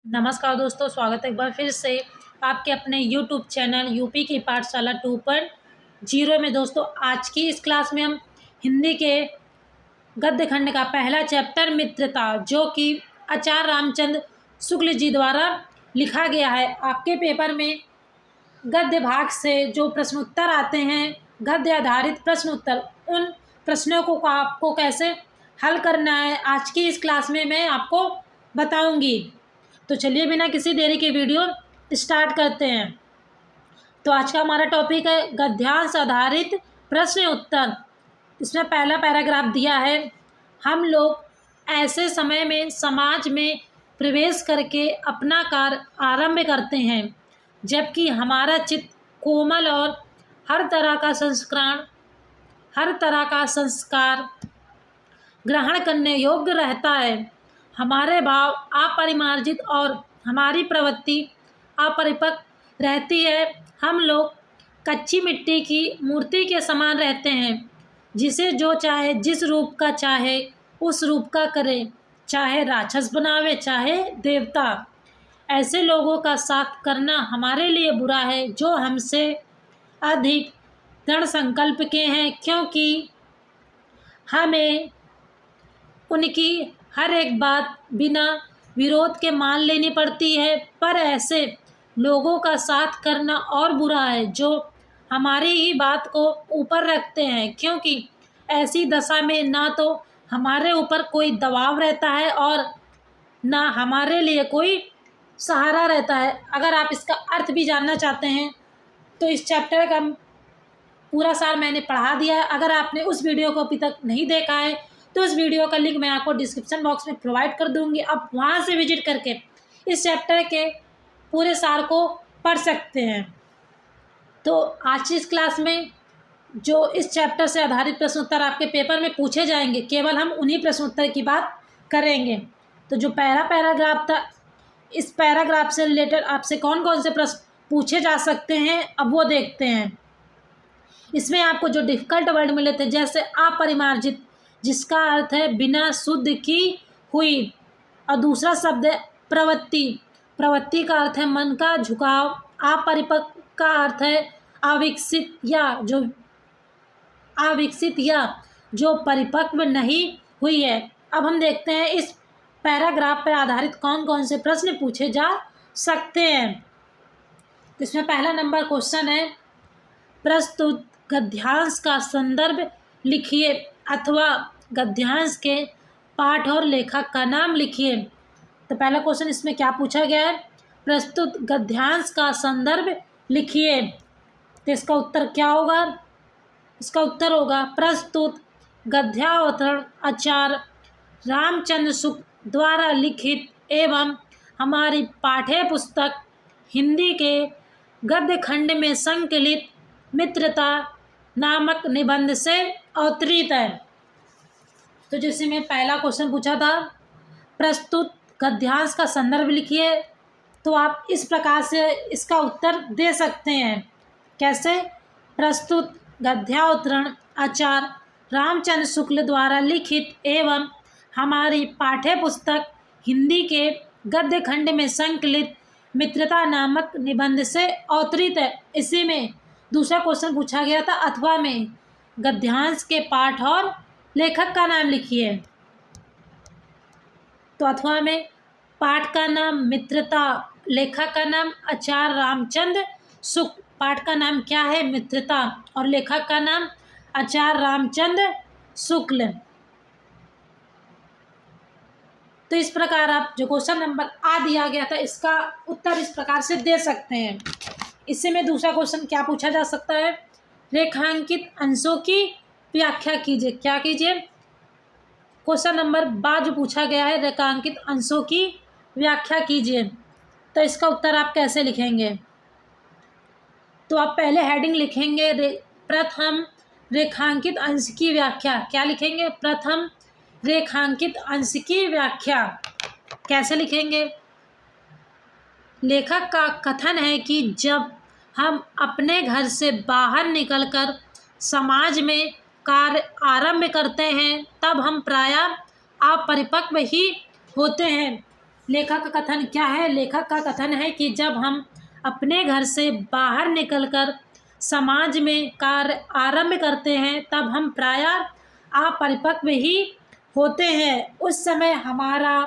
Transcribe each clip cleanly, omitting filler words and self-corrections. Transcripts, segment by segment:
नमस्कार दोस्तों, स्वागत है एक बार फिर से आपके अपने YouTube चैनल यूपी की पाठशाला 2.0 में। दोस्तों, आज की इस क्लास में हम हिंदी के गद्य खंड का पहला चैप्टर मित्रता, जो कि आचार्य रामचंद्र शुक्ल जी द्वारा लिखा गया है। आपके पेपर में गद्य भाग से जो प्रश्न उत्तर आते हैं, गद्य आधारित प्रश्न उत्तर, उन प्रश्नों को आपको कैसे हल करना है आज की इस क्लास में मैं आपको बताऊंगी। तो चलिए बिना किसी देरी के वीडियो स्टार्ट करते हैं। तो आज का हमारा टॉपिक है गद्यांश आधारित प्रश्न उत्तर। इसमें पहला पैराग्राफ दिया है, हम लोग ऐसे समय में समाज में प्रवेश करके अपना कार्य आरंभ करते हैं जबकि हमारा चित्त कोमल और हर तरह का संस्कार ग्रहण करने योग्य रहता है। हमारे भाव अपरिमार्जित और हमारी प्रवृत्ति अपरिपक्व रहती है। हम लोग कच्ची मिट्टी की मूर्ति के समान रहते हैं, जिसे जो चाहे जिस रूप का चाहे उस रूप का करे, चाहे राक्षस बनावे चाहे देवता। ऐसे लोगों का साथ करना हमारे लिए बुरा है जो हमसे अधिक दृढ़ संकल्प के हैं, क्योंकि हमें उनकी हर एक बात बिना विरोध के मान लेनी पड़ती है। पर ऐसे लोगों का साथ करना और बुरा है जो हमारी ही बात को ऊपर रखते हैं, क्योंकि ऐसी दशा में ना तो हमारे ऊपर कोई दबाव रहता है और ना हमारे लिए कोई सहारा रहता है। अगर आप इसका अर्थ भी जानना चाहते हैं तो इस चैप्टर का पूरा सार मैंने पढ़ा दिया है। अगर आपने उस वीडियो को अभी तक नहीं देखा है तो उस वीडियो का लिंक मैं आपको डिस्क्रिप्शन बॉक्स में प्रोवाइड कर दूंगी। आप वहां से विजिट करके इस चैप्टर के पूरे सार को पढ़ सकते हैं। तो आज की इस क्लास में जो इस चैप्टर से आधारित प्रश्न उत्तर आपके पेपर में पूछे जाएंगे, केवल हम उन्हीं प्रश्न उत्तर की बात करेंगे। तो जो पहला पैराग्राफ था, इस पैराग्राफ से रिलेटेड आपसे कौन कौन से प्रश्न पूछे जा सकते हैं अब वो देखते हैं। इसमें आपको जो डिफिकल्ट वर्ड मिले थे, जैसे अपरिमार्जित, जिसका अर्थ है बिना शुद्ध की हुई, और दूसरा शब्द है प्रवृत्ति। प्रवृत्ति का अर्थ है मन का झुकाव। अपरिपक्व का अर्थ है अविकसित या जो परिपक्व नहीं हुई है। अब हम देखते हैं इस पैराग्राफ पर आधारित कौन कौन से प्रश्न पूछे जा सकते हैं। इसमें पहला नंबर क्वेश्चन है, प्रस्तुत गद्यांश का संदर्भ लिखिए अथवा गद्यांश के पाठ और लेखक का नाम लिखिए। तो पहला क्वेश्चन इसमें क्या पूछा गया है, प्रस्तुत गद्यांश का संदर्भ लिखिए। तो इसका उत्तर क्या होगा, इसका उत्तर होगा प्रस्तुत गद्यावतरण आचार्य रामचंद्र शुक्ल द्वारा लिखित एवं हमारी पाठ्य पुस्तक हिंदी के गद्य खंड में संकलित मित्रता नामक निबंध से अवतरित है। तो जैसे मैं पहला क्वेश्चन पूछा था, प्रस्तुत गद्यांश का संदर्भ लिखिए, तो आप इस प्रकार से इसका उत्तर दे सकते हैं। कैसे, प्रस्तुत गद्यावतरण आचार्य रामचंद्र शुक्ल द्वारा लिखित एवं हमारी पाठ्य पुस्तक हिंदी के गद्य खंड में संकलित मित्रता नामक निबंध से अवतरित है। इसी में दूसरा क्वेश्चन पूछा गया था, अथवा में गद्यांश के पाठ और लेखक का नाम लिखिए। तो अथवा में पाठ का नाम मित्रता, लेखक का नाम आचार्य रामचंद्र शुक्ल। पाठ का नाम क्या है, मित्रता, और लेखक का नाम आचार्य रामचंद्र शुक्ल। तो इस प्रकार आप जो क्वेश्चन नंबर आ दिया गया था, इसका उत्तर इस प्रकार से दे सकते हैं। इससे में दूसरा क्वेश्चन क्या पूछा जा सकता है, रेखांकित अंशों की व्याख्या कीजिए। क्या कीजिए, क्वेश्चन नंबर बाद जो पूछा गया है, रेखांकित अंशों की व्याख्या कीजिए। तो इसका उत्तर आप कैसे लिखेंगे, तो आप पहले हेडिंग लिखेंगे प्रथम रेखांकित अंश की व्याख्या। क्या लिखेंगे, प्रथम रेखांकित अंश की व्याख्या। कैसे लिखेंगे, लेखक का कथन है कि जब हम अपने घर से बाहर निकलकर समाज में कार्य आरंभ करते हैं तब हम प्रायः अपरिपक्व ही होते हैं। लेखक का कथन क्या है? लेखक का कथन है कि जब हम अपने घर से बाहर निकलकर समाज में कार्य आरंभ करते हैं तब हम प्रायः अपरिपक्व ही होते हैं। उस समय हमारा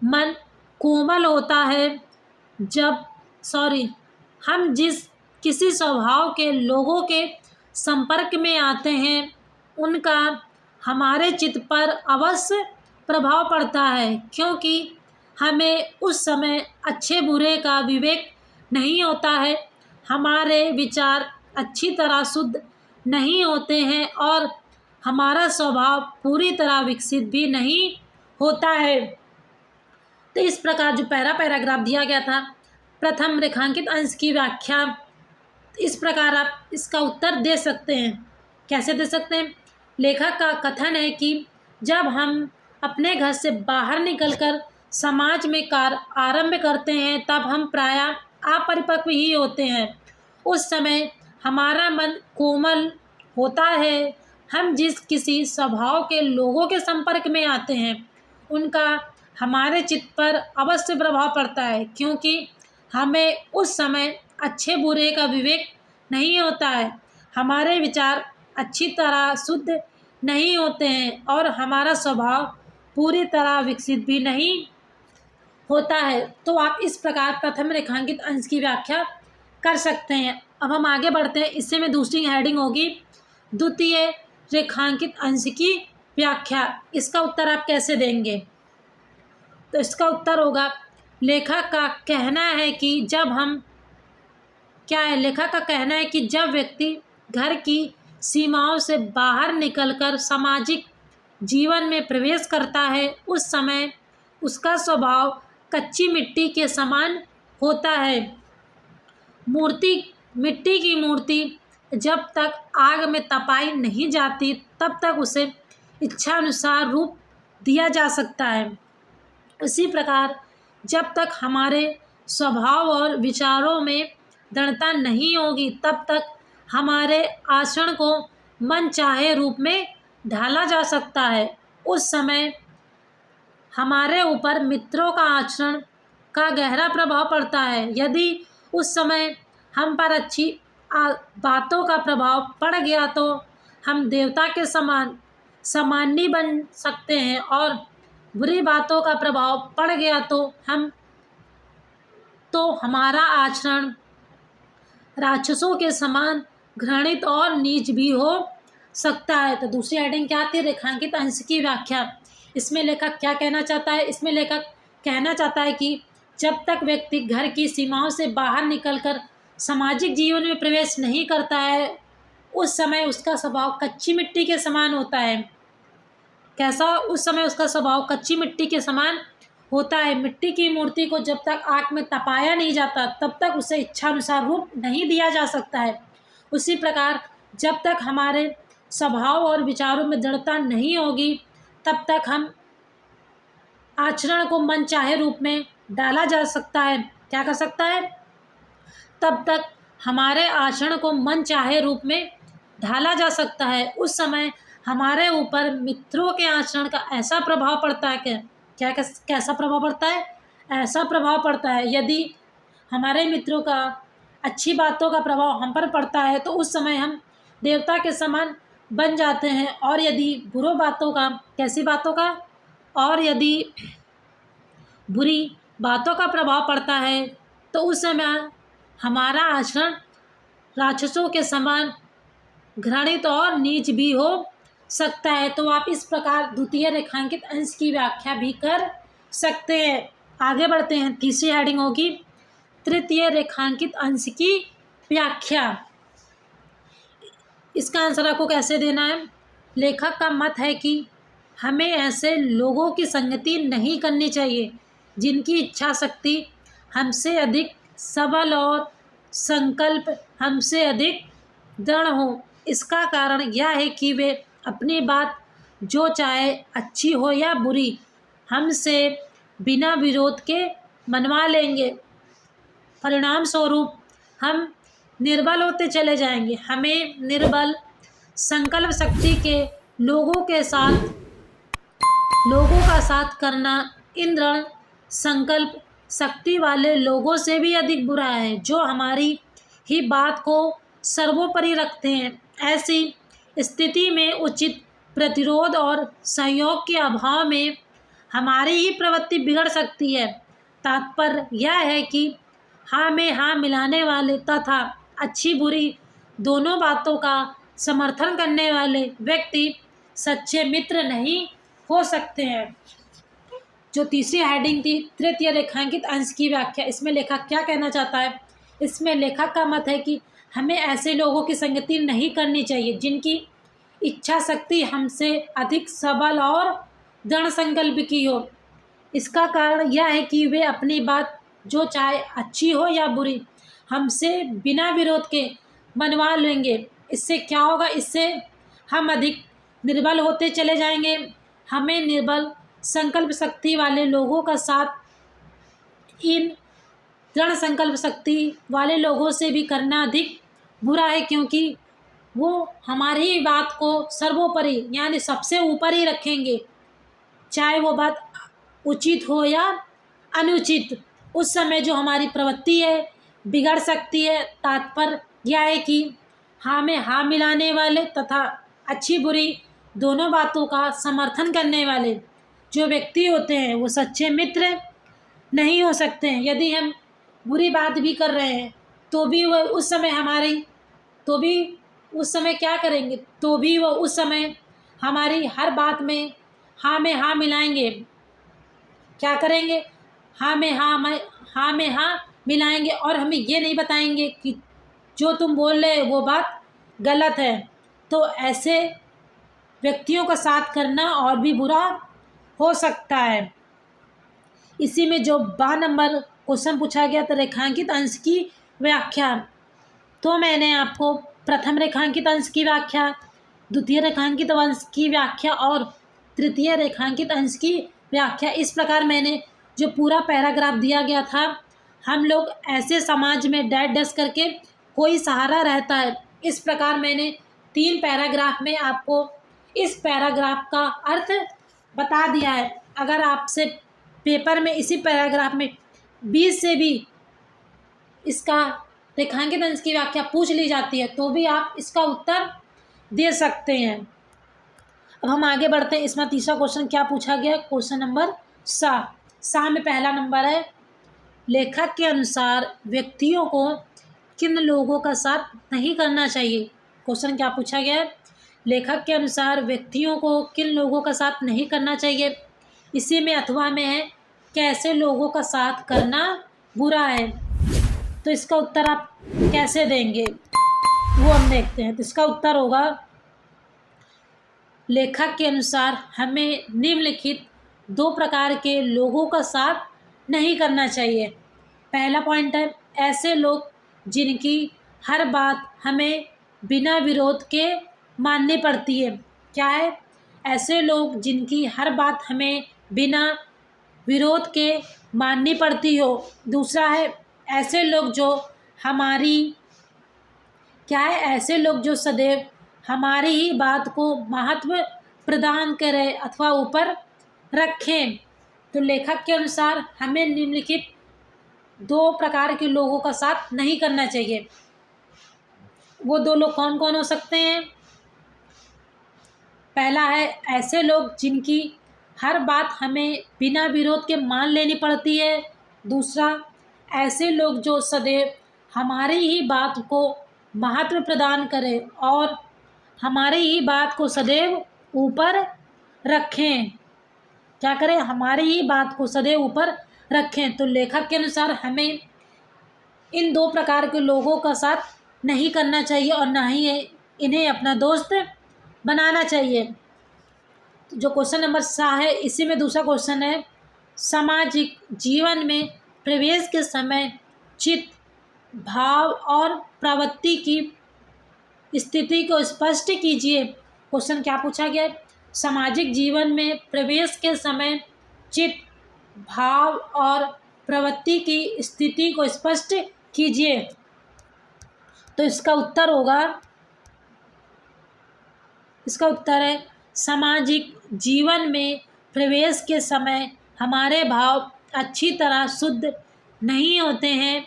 मन कोमल होता है। जब हम जिस किसी स्वभाव के लोगों के संपर्क में आते हैं उनका हमारे चित्त पर अवश्य प्रभाव पड़ता है, क्योंकि हमें उस समय अच्छे बुरे का विवेक नहीं होता है, हमारे विचार अच्छी तरह शुद्ध नहीं होते हैं और हमारा स्वभाव पूरी तरह विकसित भी नहीं होता है। तो इस प्रकार जो पैराग्राफ दिया गया था, प्रथम रेखांकित अंश की व्याख्या, इस प्रकार आप इसका उत्तर दे सकते हैं। कैसे दे सकते हैं? लेखक का कथन है कि जब हम अपने घर से बाहर निकलकर समाज में कार्य आरंभ करते हैं तब हम प्रायः अपरिपक्व ही होते हैं। उस समय हमारा मन कोमल होता है। हम जिस किसी स्वभाव के लोगों के संपर्क में आते हैं उनका हमारे चित्त पर अवश्य प्रभाव पड़ता है, क्योंकि हमें उस समय अच्छे बुरे का विवेक नहीं होता है, हमारे विचार अच्छी तरह शुद्ध नहीं होते हैं और हमारा स्वभाव पूरी तरह विकसित भी नहीं होता है। तो आप इस प्रकार प्रथम रेखांकित अंश की व्याख्या कर सकते हैं। अब हम आगे बढ़ते हैं। इससे में दूसरी हेडिंग होगी द्वितीय रेखांकित अंश की व्याख्या। इसका उत्तर आप कैसे देंगे? तो इसका उत्तर होगा, लेखक का कहना है कि लेखक का कहना है कि जब व्यक्ति घर की सीमाओं से बाहर निकलकर सामाजिक जीवन में प्रवेश करता है उस समय उसका स्वभाव कच्ची मिट्टी के समान होता है। मिट्टी की मूर्ति जब तक आग में तपाई नहीं जाती तब तक उसे इच्छानुसार रूप दिया जा सकता है। इसी प्रकार जब तक हमारे स्वभाव और विचारों में दृढ़ता नहीं होगी तब तक हमारे आचरण को मन चाहे रूप में ढाला जा सकता है। उस समय हमारे ऊपर मित्रों का आचरण का गहरा प्रभाव पड़ता है। यदि उस समय हम पर अच्छी बातों का प्रभाव पड़ गया तो हम देवता के समान सामान्य बन सकते हैं और बुरी बातों का प्रभाव पड़ गया तो हमारा आचरण राक्षसों के समान घृणित और नीच भी हो सकता है। तो दूसरी हेडिंग क्या थी? रेखांकित अंश की व्याख्या। इसमें लेखक क्या कहना चाहता है? इसमें लेखक कहना चाहता है कि जब तक व्यक्ति घर की सीमाओं से बाहर निकलकर सामाजिक जीवन में प्रवेश नहीं करता है उस समय उसका स्वभाव कच्ची मिट्टी के समान होता है। कैसा? उस समय उसका स्वभाव कच्ची मिट्टी के समान होता है। मिट्टी की मूर्ति को जब तक आग में तपाया नहीं जाता तब तक उसे इच्छानुसार रूप नहीं दिया जा सकता है। उसी प्रकार जब तक हमारे स्वभाव और विचारों में दृढ़ता नहीं होगी तब तक हम आचरण को मन चाहे रूप में डाला जा सकता है। क्या कर सकता है? तब तक हमारे आचरण को मन चाहे रूप में ढाला जा सकता है। उस समय हमारे ऊपर मित्रों के आचरण का ऐसा प्रभाव पड़ता है कि कैसा प्रभाव पड़ता है? ऐसा प्रभाव पड़ता है। यदि हमारे मित्रों का अच्छी बातों का प्रभाव हम पर पड़ता है तो उस समय हम देवता के समान बन जाते हैं, और यदि बुरी बातों का, कैसी बातों का? और यदि बुरी बातों का प्रभाव पड़ता है तो उस समय हमारा आचरण राक्षसों के समान घृणित और नीच भी हो सकता है। तो आप इस प्रकार द्वितीय रेखांकित अंश की व्याख्या भी कर सकते हैं। आगे बढ़ते हैं। तीसरी हेडिंग होगी तृतीय रेखांकित अंश की व्याख्या। इसका आंसर आपको कैसे देना है? लेखक का मत है कि हमें ऐसे लोगों की संगति नहीं करनी चाहिए जिनकी इच्छा शक्ति हमसे अधिक सबल और संकल्प हमसे अधिक दृढ़ हो। इसका कारण यह है कि वे अपनी बात जो चाहे अच्छी हो या बुरी हमसे बिना विरोध के मनवा लेंगे। परिणाम स्वरूप हम निर्बल होते चले जाएंगे। हमें निर्बल संकल्प शक्ति के लोगों का साथ करना इन दृढ़ संकल्प शक्ति वाले लोगों से भी अधिक बुरा है, जो हमारी ही बात को सर्वोपरि रखते हैं। ऐसी स्थिति में उचित प्रतिरोध और सहयोग के अभाव में हमारी ही प्रवृत्ति बिगड़ सकती है। तात्पर्य यह है कि हाँ में हाँ मिलाने वाले तथा अच्छी बुरी दोनों बातों का समर्थन करने वाले व्यक्ति सच्चे मित्र नहीं हो सकते हैं। जो तीसरी हेडिंग थी, तृतीय रेखांकित अंश की व्याख्या, इसमें लेखक क्या कहना चाहता है? इसमें लेखक का मत है कि हमें ऐसे लोगों की संगति नहीं करनी चाहिए जिनकी इच्छा शक्ति हमसे अधिक सबल और दृढ़ संकल्प की हो। इसका कारण यह है कि वे अपनी बात जो चाहे अच्छी हो या बुरी हमसे बिना विरोध के मनवा लेंगे। इससे क्या होगा? इससे हम अधिक निर्बल होते चले जाएंगे। हमें निर्बल संकल्प शक्ति वाले लोगों का साथ इन दृढ़ संकल्प शक्ति वाले लोगों से भी करना अधिक बुरा है, क्योंकि वो हमारी ही बात को सर्वोपरि यानी सबसे ऊपर ही रखेंगे, चाहे वो बात उचित हो या अनुचित। उस समय जो हमारी प्रवृत्ति है बिगड़ सकती है। तात्पर्य यह है कि हाँ में हाँ मिलाने वाले तथा अच्छी बुरी दोनों बातों का समर्थन करने वाले जो व्यक्ति होते हैं वो सच्चे मित्र नहीं हो सकते हैं। यदि हम बुरी बात भी कर रहे हैं तो भी वह उस समय क्या करेंगे? तो भी वो उस समय हमारी हर बात में हाँ मिलाएंगे। क्या करेंगे? हाँ में हाँ मिलाएंगे और हमें ये नहीं बताएंगे कि जो तुम बोल रहे वो बात गलत है। तो ऐसे व्यक्तियों का साथ करना और भी बुरा हो सकता है। इसी में जो 12 नंबर क्वेश्चन पूछा गया था, रेखांकित अंश की व्याख्या, तो मैंने आपको प्रथम रेखांकित अंश की व्याख्या, द्वितीय रेखांकित अंश की व्याख्या और तृतीय रेखांकित अंश की व्याख्या, इस प्रकार मैंने जो पूरा पैराग्राफ दिया गया था। हम लोग ऐसे समाज में डैश करके कोई सहारा रहता है, इस प्रकार मैंने 3 पैराग्राफ में आपको इस पैराग्राफ का अर्थ बता दिया है। अगर आपसे पेपर में इसी पैराग्राफ में 20 से भी इसका रेखांकित अंश की व्याख्या पूछ ली जाती है तो भी आप इसका उत्तर दे सकते हैं। अब हम आगे बढ़ते हैं। इसमें तीसरा क्वेश्चन क्या पूछा गया? क्वेश्चन नंबर 7 में पहला नंबर है, लेखक के अनुसार व्यक्तियों को किन लोगों का साथ नहीं करना चाहिए? क्वेश्चन क्या पूछा गया है? लेखक के अनुसार व्यक्तियों को किन लोगों का साथ नहीं करना चाहिए। इसी में अथवा में है, कैसे लोगों का साथ करना बुरा है। तो इसका उत्तर आप कैसे देंगे वो हम देखते हैं। तो इसका उत्तर होगा, लेखक के अनुसार हमें निम्नलिखित 2 प्रकार के लोगों का साथ नहीं करना चाहिए। पहला पॉइंट है, ऐसे लोग जिनकी हर बात हमें बिना विरोध के माननी पड़ती है। क्या है? ऐसे लोग जिनकी हर बात हमें बिना विरोध के माननी पड़ती हो। दूसरा है, ऐसे लोग जो ऐसे लोग जो सदैव हमारी ही बात को महत्व प्रदान करें अथवा ऊपर रखें। तो लेखक के अनुसार हमें निम्नलिखित 2 प्रकार के लोगों का साथ नहीं करना चाहिए। वो 2 लोग कौन कौन हो सकते हैं? पहला है, ऐसे लोग जिनकी हर बात हमें बिना विरोध के मान लेनी पड़ती है। दूसरा, ऐसे लोग जो सदैव हमारी ही बात को महत्व प्रदान करें और हमारी ही बात को सदैव ऊपर रखें। क्या करें? हमारी ही बात को सदैव ऊपर रखें। तो लेखक के अनुसार हमें इन 2 प्रकार के लोगों का साथ नहीं करना चाहिए और ना ही इन्हें अपना दोस्त बनाना चाहिए। जो क्वेश्चन नंबर 7 है, इसी में दूसरा क्वेश्चन है, सामाजिक जीवन में प्रवेश के समय चित्त, भाव और प्रवृत्ति की स्थिति को स्पष्ट कीजिए। क्वेश्चन क्या पूछा गया है? सामाजिक जीवन में प्रवेश के समय चित्त, भाव और प्रवृत्ति की स्थिति को स्पष्ट कीजिए। तो इसका उत्तर है, सामाजिक जीवन में प्रवेश के समय हमारे भाव अच्छी तरह शुद्ध नहीं होते हैं,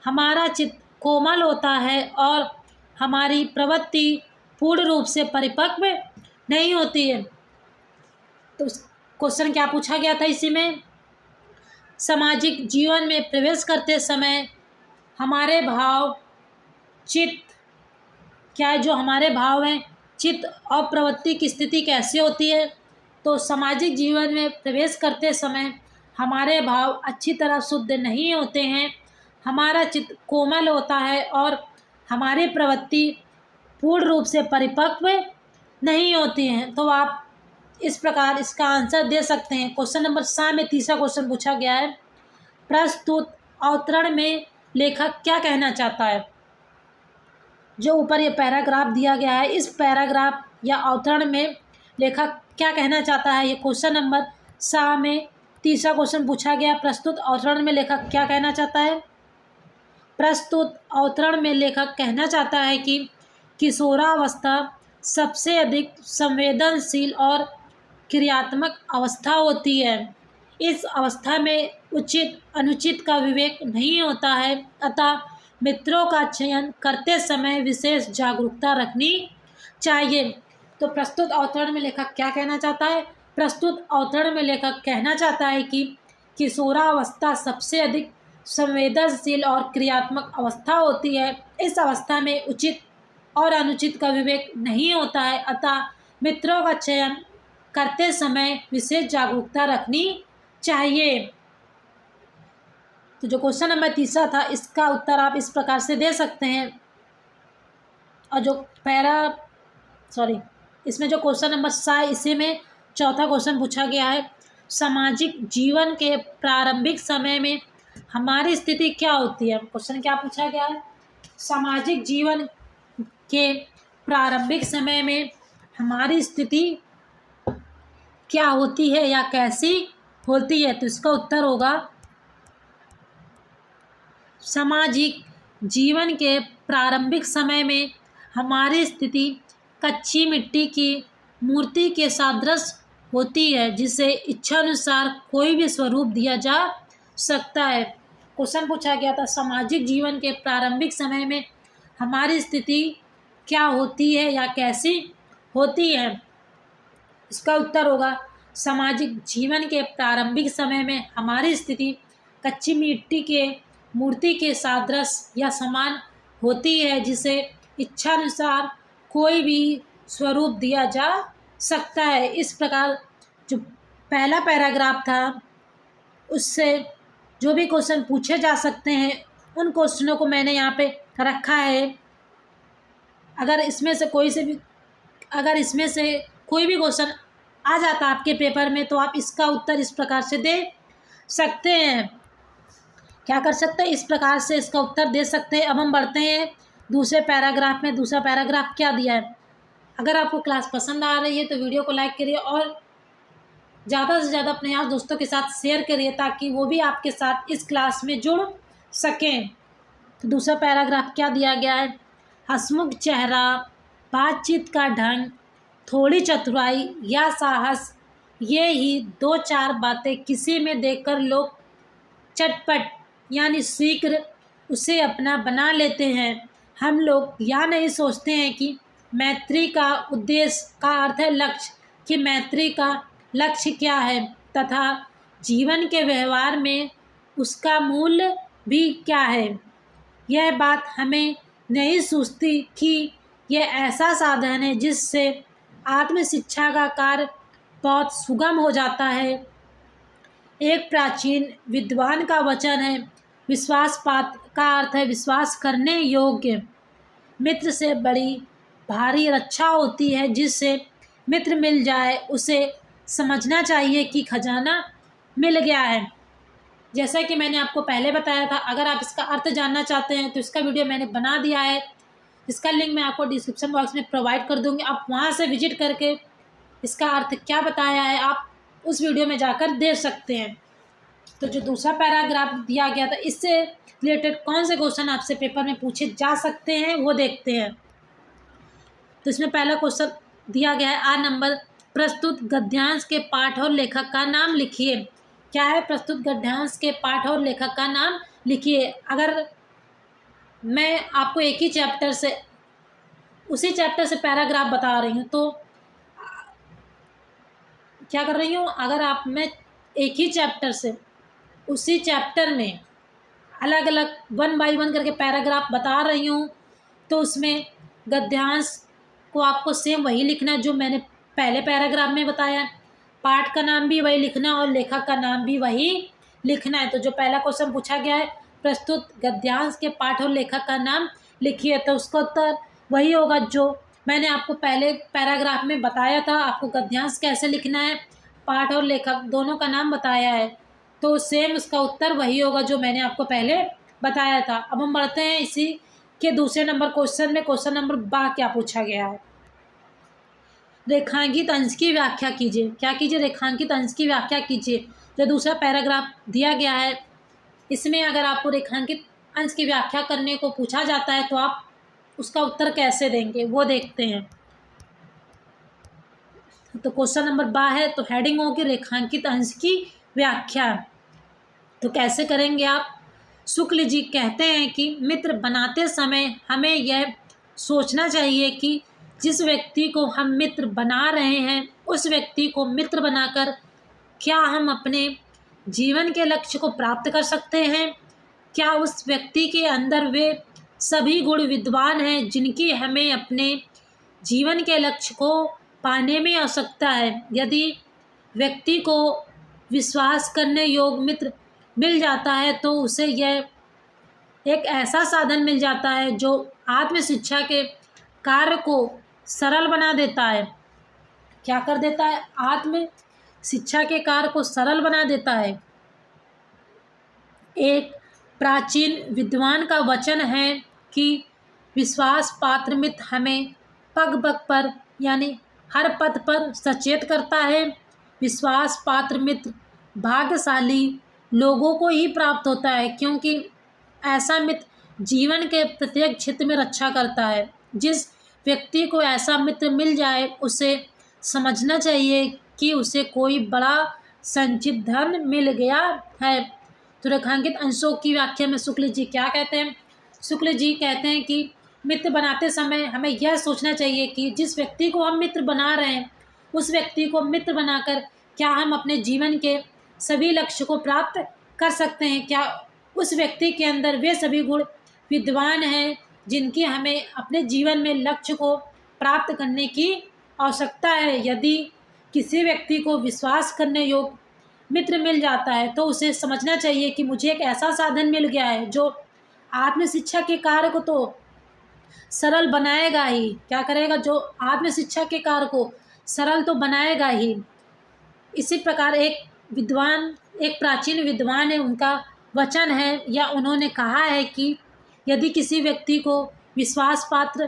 हमारा चित्त कोमल होता है और हमारी प्रवृत्ति पूर्ण रूप से परिपक्व नहीं होती है। तो क्वेश्चन क्या पूछा गया था इसी में, सामाजिक जीवन में प्रवेश करते समय हमारे भाव चित्त क्या है, जो हमारे भाव हैं चित्त और प्रवृत्ति की स्थिति कैसे होती है। तो सामाजिक जीवन में प्रवेश करते समय हमारे भाव अच्छी तरह शुद्ध नहीं होते हैं, हमारा चित्त कोमल होता है और हमारी प्रवृत्ति पूर्ण रूप से परिपक्व नहीं होती हैं। तो आप इस प्रकार इसका आंसर दे सकते हैं। क्वेश्चन नंबर 7 में तीसरा क्वेश्चन पूछा गया है, प्रस्तुत अवतरण में लेखक क्या कहना चाहता है। जो ऊपर ये पैराग्राफ दिया गया है, इस पैराग्राफ या अवतरण में लेखक क्या कहना चाहता है, ये क्वेश्चन नंबर 7 में तीसरा क्वेश्चन पूछा गया। प्रस्तुत अवतरण में लेखक क्या कहना चाहता है। प्रस्तुत अवतरण में लेखक कहना चाहता है कि किशोरावस्था सबसे अधिक संवेदनशील और क्रियात्मक अवस्था होती है। इस अवस्था में उचित अनुचित का विवेक नहीं होता है, अतः मित्रों का चयन करते समय विशेष जागरूकता रखनी चाहिए। तो प्रस्तुत अवतरण में लेखक क्या कहना चाहता है, प्रस्तुत अवतरण में लेखक कहना चाहता है कि किशोरावस्था सबसे अधिक संवेदनशील और क्रियात्मक अवस्था होती है। इस अवस्था में उचित और अनुचित का विवेक नहीं होता है, अतः मित्रों का चयन करते समय विशेष जागरूकता रखनी चाहिए। तो जो क्वेश्चन नंबर तीसरा था, इसका उत्तर आप इस प्रकार से दे सकते हैं। और जो इसमें जो क्वेश्चन नंबर 7 इसी में चौथा क्वेश्चन पूछा गया है, सामाजिक जीवन के प्रारंभिक समय में हमारी स्थिति क्या होती है। क्वेश्चन क्या पूछा गया है, सामाजिक जीवन के प्रारंभिक समय में हमारी स्थिति क्या होती है या कैसी होती है। तो इसका उत्तर होगा, सामाजिक जीवन के प्रारंभिक समय में हमारी स्थिति कच्ची मिट्टी की मूर्ति के सादृश होती है, जिसे इच्छानुसार कोई भी स्वरूप दिया जा सकता है। क्वेश्चन पूछा गया था, सामाजिक जीवन के प्रारंभिक समय में हमारी स्थिति क्या होती है या कैसी होती है। इसका उत्तर होगा, सामाजिक जीवन के प्रारंभिक समय में हमारी स्थिति कच्ची मिट्टी के मूर्ति के सादृश या समान होती है, जिसे इच्छानुसार कोई भी स्वरूप दिया जा सकता है। इस प्रकार जो पहला पैराग्राफ था, उससे जो भी क्वेश्चन पूछे जा सकते हैं उन क्वेश्चनों को मैंने यहाँ पे रखा है। अगर इसमें से कोई भी क्वेश्चन आ जाता आपके पेपर में, तो आप इसका उत्तर इस प्रकार से दे सकते हैं। क्या कर सकते हैं, इस प्रकार से इसका उत्तर दे सकते हैं। अब हम बढ़ते हैं दूसरे पैराग्राफ में। दूसरा पैराग्राफ क्या दिया है। अगर आपको क्लास पसंद आ रही है तो वीडियो को लाइक करिए और ज़्यादा से ज़्यादा अपने यार दोस्तों के साथ शेयर करिए, ताकि वो भी आपके साथ इस क्लास में जुड़ सकें। तो दूसरा पैराग्राफ क्या दिया गया है, हंसमुख चेहरा, बातचीत का ढंग, थोड़ी चतुराई या साहस, ये ही 2-4 बातें किसी में देखकर लोग चटपट यानी शीघ्र उसे अपना बना लेते हैं। हम लोग यह नहीं सोचते हैं कि मैत्री का उद्देश्य का अर्थ है लक्ष्य, कि मैत्री का लक्ष्य क्या है तथा जीवन के व्यवहार में उसका मूल्य भी क्या है। यह बात हमें नहीं सूझती कि यह ऐसा साधन है जिससे आत्मशिक्षा का कार्य बहुत सुगम हो जाता है। एक प्राचीन विद्वान का वचन है, विश्वासपात्र का अर्थ है विश्वास करने योग्य। मित्र से बड़ी भारी रक्षा होती है। जिससे मित्र मिल जाए उसे समझना चाहिए कि खजाना मिल गया है। जैसा कि मैंने आपको पहले बताया था, अगर आप इसका अर्थ जानना चाहते हैं तो इसका वीडियो मैंने बना दिया है, इसका लिंक मैं आपको डिस्क्रिप्शन बॉक्स में प्रोवाइड कर दूंगी। आप वहां से विजिट करके इसका अर्थ क्या बताया है आप उस वीडियो में जाकर देख सकते हैं। तो जो दूसरा पैराग्राफ दिया गया था, इससे रिलेटेड कौन से क्वेश्चन आपसे पेपर में पूछे जा सकते हैं वो देखते हैं। तो इसमें पहला क्वेश्चन दिया गया है 8 नंबर, प्रस्तुत गद्यांश के पाठ और लेखक का नाम लिखिए। क्या है, प्रस्तुत गद्यांश के पाठ और लेखक का नाम लिखिए। अगर मैं आपको एक ही चैप्टर से, उसी चैप्टर से पैराग्राफ बता रही हूँ तो क्या कर रही हूँ, अगर आप, मैं एक ही चैप्टर से उसी चैप्टर में अलग अलग 1 बाय 1 करके पैराग्राफ बता रही हूँ तो उसमें गद्यांश को आपको सेम वही लिखना है जो मैंने पहले पैराग्राफ में बताया। पाठ का नाम भी वही लिखना और लेखक का नाम भी वही लिखना है। तो जो पहला क्वेश्चन पूछा गया है, प्रस्तुत गद्यांश के पाठ और लेखक का नाम लिखिए, तो उसका उत्तर वही होगा जो मैंने आपको पहले पैराग्राफ में बताया था। आपको गद्यांश कैसे लिखना है, पाठ और लेखक दोनों का नाम बताया है, तो सेम उसका उत्तर वही होगा जो मैंने आपको पहले बताया था। अब हम बढ़ते हैं इसी के दूसरे नंबर क्वेश्चन में। क्वेश्चन नंबर 12 क्या पूछा गया है, रेखांकित अंश की व्याख्या कीजिए। क्या कीजिए, रेखांकित अंश की व्याख्या कीजिए। जो दूसरा पैराग्राफ दिया गया है इसमें अगर आपको रेखांकित अंश की व्याख्या करने को पूछा जाता है तो आप उसका उत्तर कैसे देंगे वो देखते हैं। तो क्वेश्चन नंबर 12 है, तो हेडिंग होगी रेखांकित अंश की व्याख्या। तो कैसे करेंगे आप। शुक्ल जी कहते हैं कि मित्र बनाते समय हमें यह सोचना चाहिए कि जिस व्यक्ति को हम मित्र बना रहे हैं उस व्यक्ति को मित्र बनाकर क्या हम अपने जीवन के लक्ष्य को प्राप्त कर सकते हैं। क्या उस व्यक्ति के अंदर वे सभी गुण विद्वान हैं जिनकी हमें अपने जीवन के लक्ष्य को पाने में आवश्यकता है। यदि व्यक्ति को विश्वास करने योग्य मित्र मिल जाता है तो उसे यह एक ऐसा साधन मिल जाता है जो आत्म शिक्षा के कार्य को सरल बना देता है। क्या कर देता है, आत्म शिक्षा के कार्य को सरल बना देता है। एक प्राचीन विद्वान का वचन है कि विश्वास पात्र मित्र हमें पग पग पर यानी हर पथ पर सचेत करता है। विश्वास पात्र मित्र भाग्यशाली लोगों को ही प्राप्त होता है क्योंकि ऐसा मित्र जीवन के प्रत्येक क्षेत्र में रक्षा करता है। जिस व्यक्ति को ऐसा मित्र मिल जाए उसे समझना चाहिए कि उसे कोई बड़ा संचित धन मिल गया है। तो रेखांकित अंशों की व्याख्या में शुक्ल जी क्या कहते हैं। शुक्ल जी कहते हैं कि मित्र बनाते समय हमें यह सोचना चाहिए कि जिस व्यक्ति को हम मित्र बना रहे हैं उस व्यक्ति को मित्र बनाकर क्या हम अपने जीवन के सभी लक्ष्य को प्राप्त कर सकते हैं। क्या उस व्यक्ति के अंदर वे सभी गुण विद्वान हैं जिनकी हमें अपने जीवन में लक्ष्य को प्राप्त करने की आवश्यकता है। यदि किसी व्यक्ति को विश्वास करने योग्य मित्र मिल जाता है तो उसे समझना चाहिए कि मुझे एक ऐसा साधन मिल गया है जो आत्म शिक्षा के कार्य को तो सरल बनाएगा ही। क्या करेगा, जो आत्म शिक्षा के कार्य को सरल तो बनाएगा ही। इसी प्रकार एक प्राचीन विद्वान है, उनका वचन है या उन्होंने कहा है कि यदि किसी व्यक्ति को विश्वास पात्र,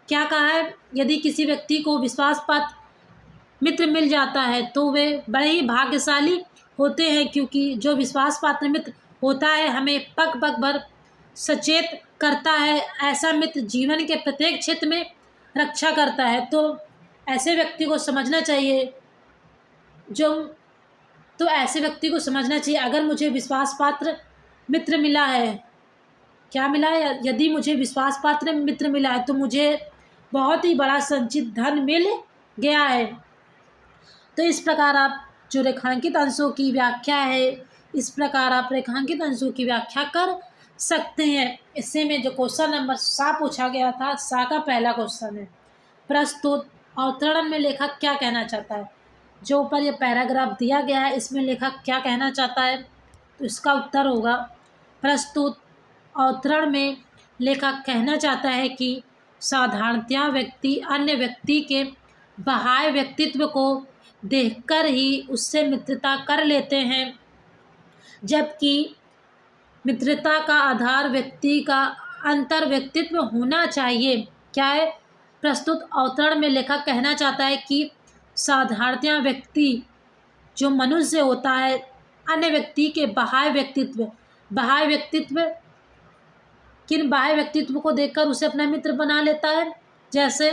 क्या कहा है, यदि किसी व्यक्ति को विश्वास पात्र मित्र मिल जाता है तो वे बड़े ही भाग्यशाली होते हैं क्योंकि जो विश्वास पात्र मित्र होता है हमें पग पग भर सचेत करता है। ऐसा मित्र जीवन के प्रत्येक क्षेत्र में रक्षा करता है। तो ऐसे व्यक्ति को समझना चाहिए ऐसे व्यक्ति को समझना चाहिए अगर मुझे विश्वास पात्र मित्र मिला है, क्या मिला है, यदि मुझे विश्वास पात्र मित्र मिला है तो मुझे बहुत ही बड़ा संचित धन मिल गया है। तो इस प्रकार आप जो रेखांकित अंशों की व्याख्या है, इस प्रकार आप रेखांकित अंशों की व्याख्या कर सकते हैं। इससे में जो क्वेश्चन नंबर 7 पूछा गया था, 7 का पहला क्वेश्चन है, प्रस्तुत अवतरण में लेखक क्या कहना चाहता है। जो ऊपर ये पैराग्राफ दिया गया है इसमें लेखक क्या कहना चाहता है, तो इसका उत्तर होगा प्रस्तुत अवतरण में लेखक कहना चाहता है कि साधारणतया व्यक्ति अन्य व्यक्ति के बाह्य व्यक्तित्व को देखकर ही उससे मित्रता कर लेते हैं, जबकि मित्रता का आधार व्यक्ति का अंतर व्यक्तित्व होना चाहिए। क्या है, प्रस्तुत अवतरण में लेखक कहना चाहता है कि साधारणतया व्यक्ति जो मनुष्य होता है अन्य व्यक्ति के बाह्य व्यक्तित्व किन बाह्य व्यक्तित्व को देखकर उसे अपना मित्र बना लेता है, जैसे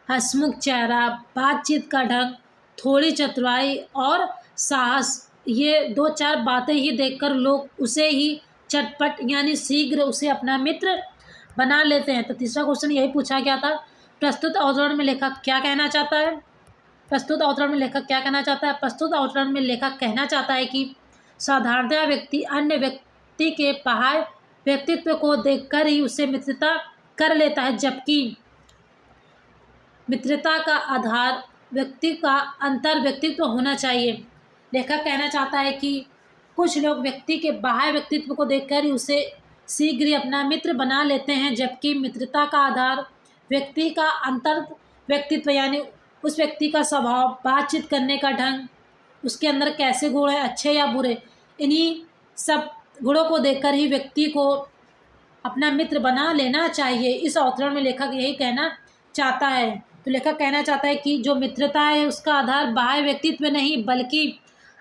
हंसमुख चेहरा, बातचीत का ढंग, थोड़ी चतुराई और साहस, ये 2-4 बातें ही देखकर लोग उसे ही चटपट यानी शीघ्र उसे अपना मित्र बना लेते हैं। तो तीसरा क्वेश्चन यही पूछा गया था। प्रस्तुत अवतरण में लेखक क्या कहना चाहता है? प्रस्तुत अवतरण में लेखक क्या कहना चाहता है? प्रस्तुत अवतरण में लेखक कहना चाहता है कि साधारणतया व्यक्ति अन्य व्यक्ति के बाह्य व्यक्तित्व को देखकर ही उससे मित्रता कर लेता है, जबकि मित्रता का आधार व्यक्ति का अंतर व्यक्तित्व होना चाहिए। लेखक कहना चाहता है कि कुछ लोग व्यक्ति के बाह्य व्यक्तित्व को देखकर ही उसे शीघ्र ही अपना मित्र बना लेते हैं, जबकि मित्रता का आधार व्यक्ति का अंतर व्यक्तित्व यानी उस व्यक्ति का स्वभाव, बातचीत करने का ढंग, उसके अंदर कैसे गुण हैं, अच्छे या बुरे, इन्हीं सब गुणों को देखकर ही व्यक्ति को अपना मित्र बना लेना चाहिए। इस अवतरण में लेखक यही कहना चाहता है। तो लेखक कहना चाहता है कि जो मित्रता है उसका आधार बाह्य व्यक्तित्व नहीं बल्कि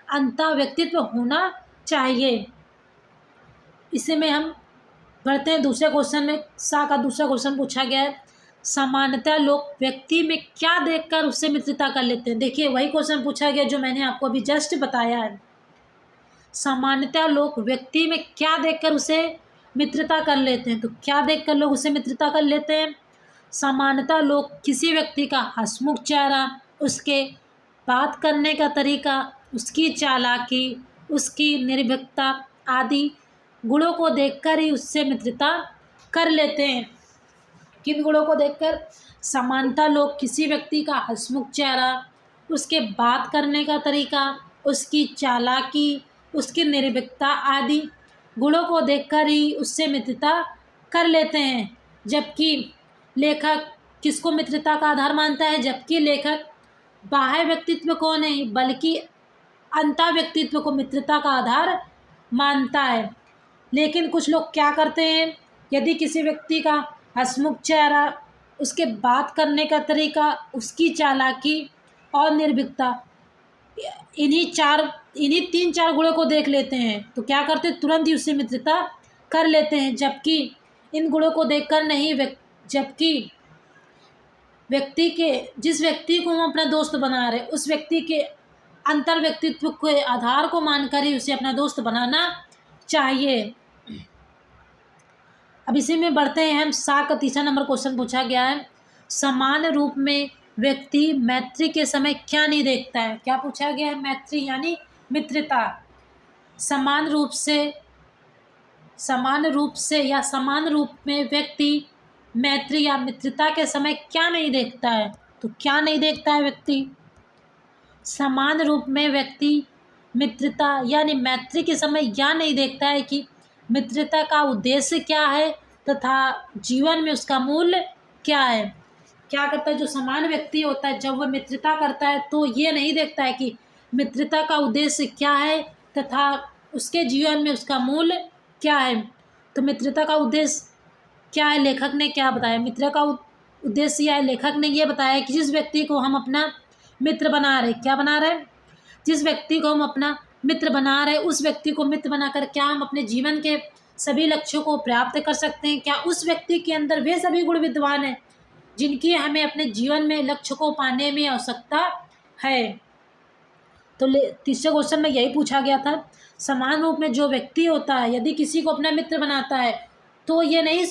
अंतर व्यक्तित्व होना चाहिए। इसी में हम बढ़ते हैं दूसरे क्वेश्चन में। सा का दूसरा क्वेश्चन पूछा गया है, सामान्यतः लोग व्यक्ति में क्या देखकर उससे मित्रता कर लेते हैं। देखिए वही क्वेश्चन पूछा गया जो मैंने आपको अभी जस्ट बताया है। सामान्यतः लोग व्यक्ति में क्या देखकर उसे मित्रता कर लेते हैं। तो क्या देखकर लोग उसे मित्रता कर लेते हैं? सामान्यतः लोग किसी व्यक्ति का हंसमुख चेहरा, उसके बात करने का तरीका, उसकी चालाकी, उसकी निर्भीकता आदि गुणों को देखकर ही उससे मित्रता कर लेते हैं। किन गुणों को देखकर? सामान्यतः लोग किसी व्यक्ति का हंसमुख चेहरा, उसके बात करने का तरीका, उसकी चालाकी, उसकी निर्भीकता आदि गुणों को देखकर ही उससे मित्रता कर लेते हैं। जबकि लेखक किसको मित्रता का आधार मानता है? जबकि लेखक बाह्य व्यक्तित्व को नहीं बल्कि अंतर व्यक्तित्व को मित्रता का आधार मानता है। लेकिन कुछ लोग क्या करते हैं, यदि किसी व्यक्ति का हंसमुख चेहरा, उसके बात करने का तरीका, उसकी चालाकी और निर्भीकता, इन्हीं 3-4 गुणों को देख लेते हैं तो क्या करते हैं, तुरंत ही उससे मित्रता कर लेते हैं। जबकि इन गुणों को देखकर नहीं, जबकि जिस व्यक्ति को हम अपना दोस्त बना रहे उस व्यक्ति के अंतर व्यक्तित्व के आधार को मानकर ही उसे अपना दोस्त बनाना चाहिए। अब इसी में बढ़ते हैं हम। सा का तीसरा नंबर क्वेश्चन पूछा गया है, समान रूप में व्यक्ति मैत्री के समय क्या नहीं देखता है। क्या पूछा गया है? मैत्री यानी मित्रता। समान रूप से या समान रूप में व्यक्ति मैत्री या मित्रता के समय क्या नहीं देखता है। तो क्या नहीं देखता है व्यक्ति? समान रूप में व्यक्ति मित्रता यानी मैत्री के समय यह नहीं देखता है कि मित्रता का उद्देश्य क्या है तथा जीवन में उसका मूल्य क्या है। क्या करता है जो समान व्यक्ति होता है, जब वह मित्रता करता है तो ये नहीं देखता है कि मित्रता का उद्देश्य क्या है तथा उसके जीवन में उसका मूल्य क्या है। तो मित्रता का उद्देश्य क्या है, लेखक ने क्या बताया? मित्र का उद्देश्य यह है, लेखक ने यह बताया कि जिस व्यक्ति को हम अपना मित्र बना रहे, क्या बना रहे? जिस व्यक्ति को हम अपना मित्र बना रहे उस व्यक्ति को मित्र बनाकर क्या हम अपने जीवन के सभी लक्ष्यों को प्राप्त कर सकते हैं? क्या उस व्यक्ति के अंदर वे सभी गुण विद्यमान हैं जिनकी हमें अपने जीवन में लक्ष्य को पाने में आवश्यकता है? तो तीसरे क्वेश्चन में यही पूछा गया था। समान रूप में जो व्यक्ति होता है यदि किसी को अपना मित्र बनाता है तो ये नहीं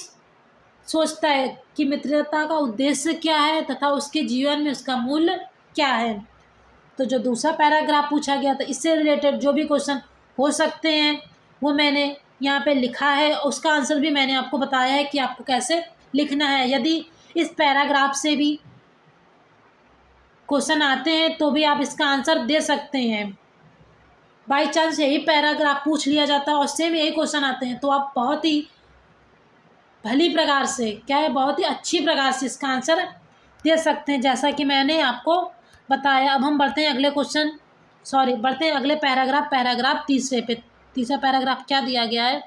सोचता है कि मित्रता का उद्देश्य क्या है तथा उसके जीवन में उसका मूल्य क्या है। तो जो दूसरा पैराग्राफ पूछा गया था इससे रिलेटेड जो भी क्वेश्चन हो सकते हैं वो मैंने यहाँ पे लिखा है, उसका आंसर भी मैंने आपको बताया है कि आपको कैसे लिखना है। यदि इस पैराग्राफ से भी क्वेश्चन आते हैं तो भी आप इसका आंसर दे सकते हैं। बाई चांस यही पैराग्राफ पूछ लिया जाता है और सेम यही क्वेश्चन आते हैं तो आप बहुत ही भली प्रकार से बहुत ही अच्छी प्रकार से इसका आंसर दे सकते हैं, जैसा कि मैंने आपको बताया। अब हम बढ़ते हैं अगले पैराग्राफ तीसरे पे। तीसरा पैराग्राफ क्या दिया गया है?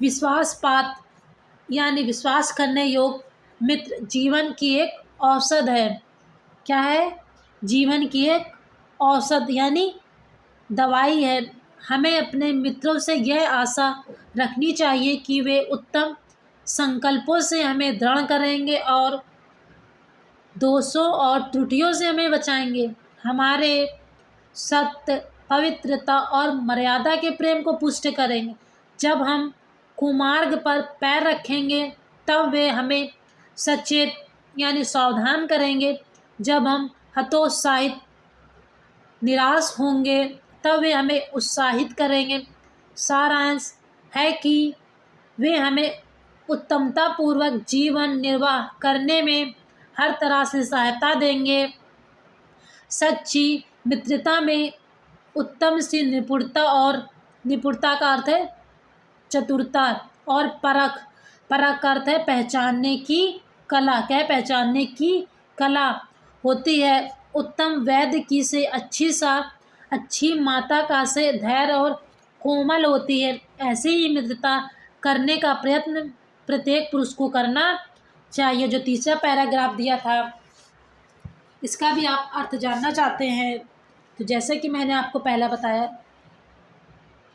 विश्वासपात यानी विश्वास करने योग्य मित्र जीवन की एक औषध है। क्या है? जीवन की एक औषध यानी दवाई है। हमें अपने मित्रों से यह आशा रखनी चाहिए कि वे उत्तम संकल्पों से हमें दृढ़ करेंगे और दोषों और त्रुटियों से हमें बचाएंगे। हमारे सत्य, पवित्रता और मर्यादा के प्रेम को पुष्ट करेंगे। जब हम कुमार्ग पर पैर रखेंगे तब वे हमें सचेत यानी सावधान करेंगे। जब हम हतोत्साहित निराश होंगे तब वे हमें उत्साहित करेंगे। सारांश है कि वे हमें उत्तमतापूर्वक जीवन निर्वाह करने में हर तरह से सहायता देंगे। सच्ची मित्रता में उत्तम सी निपुणता का अर्थ है चतुरता, और परख का अर्थ है पहचानने की कला। क्या है? पहचानने की कला होती है। उत्तम वैद्य की से अच्छी माता का से धैर्य और कोमल होती है। ऐसी ही मित्रता करने का प्रयत्न प्रत्येक पुरुष को करना चाहिए। जो तीसरा पैराग्राफ दिया था इसका भी आप अर्थ जानना चाहते हैं तो जैसे कि मैंने आपको पहला बताया,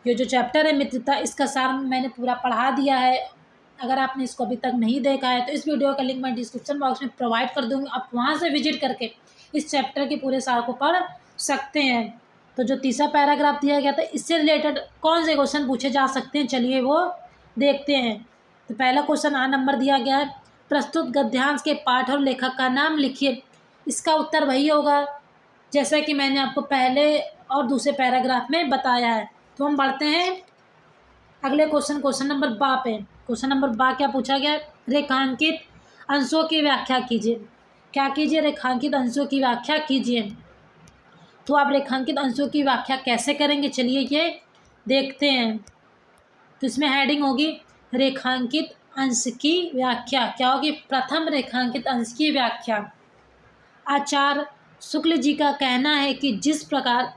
ये जो चैप्टर है मित्रता, इसका सार मैंने पूरा पढ़ा दिया है। अगर आपने इसको अभी तक नहीं देखा है तो इस वीडियो का लिंक मैं डिस्क्रिप्शन बॉक्स में प्रोवाइड कर दूँगी। आप वहाँ से विजिट करके इस चैप्टर के पूरे सार को पढ़ सकते हैं। तो जो तीसरा पैराग्राफ दिया गया था इससे रिलेटेड कौन से क्वेश्चन पूछे जा सकते हैं, चलिए वो देखते हैं। तो पहला क्वेश्चन आ नंबर दिया गया है, प्रस्तुत गद्यांश के पाठ और लेखक का नाम लिखिए। इसका उत्तर वही होगा जैसा कि मैंने आपको पहले और दूसरे पैराग्राफ में बताया है। तो हम बढ़ते हैं अगले क्वेश्चन नंबर बा पे। क्वेश्चन नंबर बा क्या पूछा गया है, रेखांकित अंशों की व्याख्या कीजिए। क्या कीजिए? रेखांकित अंशों की व्याख्या कीजिए। तो आप रेखांकित अंशों की व्याख्या कैसे करेंगे, चलिए ये देखते हैं। तो इसमें हेडिंग होगी रेखांकित अंश की व्याख्या। क्या होगी? प्रथम रेखांकित अंश की व्याख्या। आचार्य शुक्ल जी का कहना है कि जिस प्रकार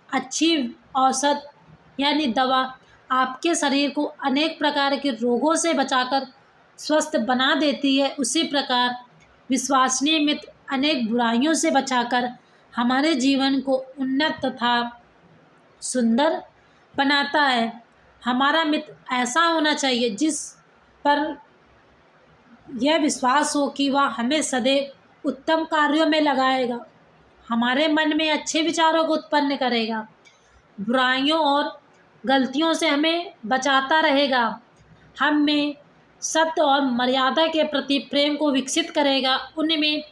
अच्छी औषध यानी दवा आपके शरीर को अनेक प्रकार के रोगों से बचाकर स्वस्थ बना देती है, उसी प्रकार विश्वसनीय मित्र अनेक बुराइयों से बचाकर हमारे जीवन को उन्नत तथा सुंदर बनाता है। हमारा मित्र ऐसा होना चाहिए जिस पर यह विश्वास हो कि वह हमें सदैव उत्तम कार्यों में लगाएगा, हमारे मन में अच्छे विचारों को उत्पन्न करेगा, बुराइयों और गलतियों से हमें बचाता रहेगा, हम में सत्य और मर्यादा के प्रति प्रेम को विकसित करेगा, उनमें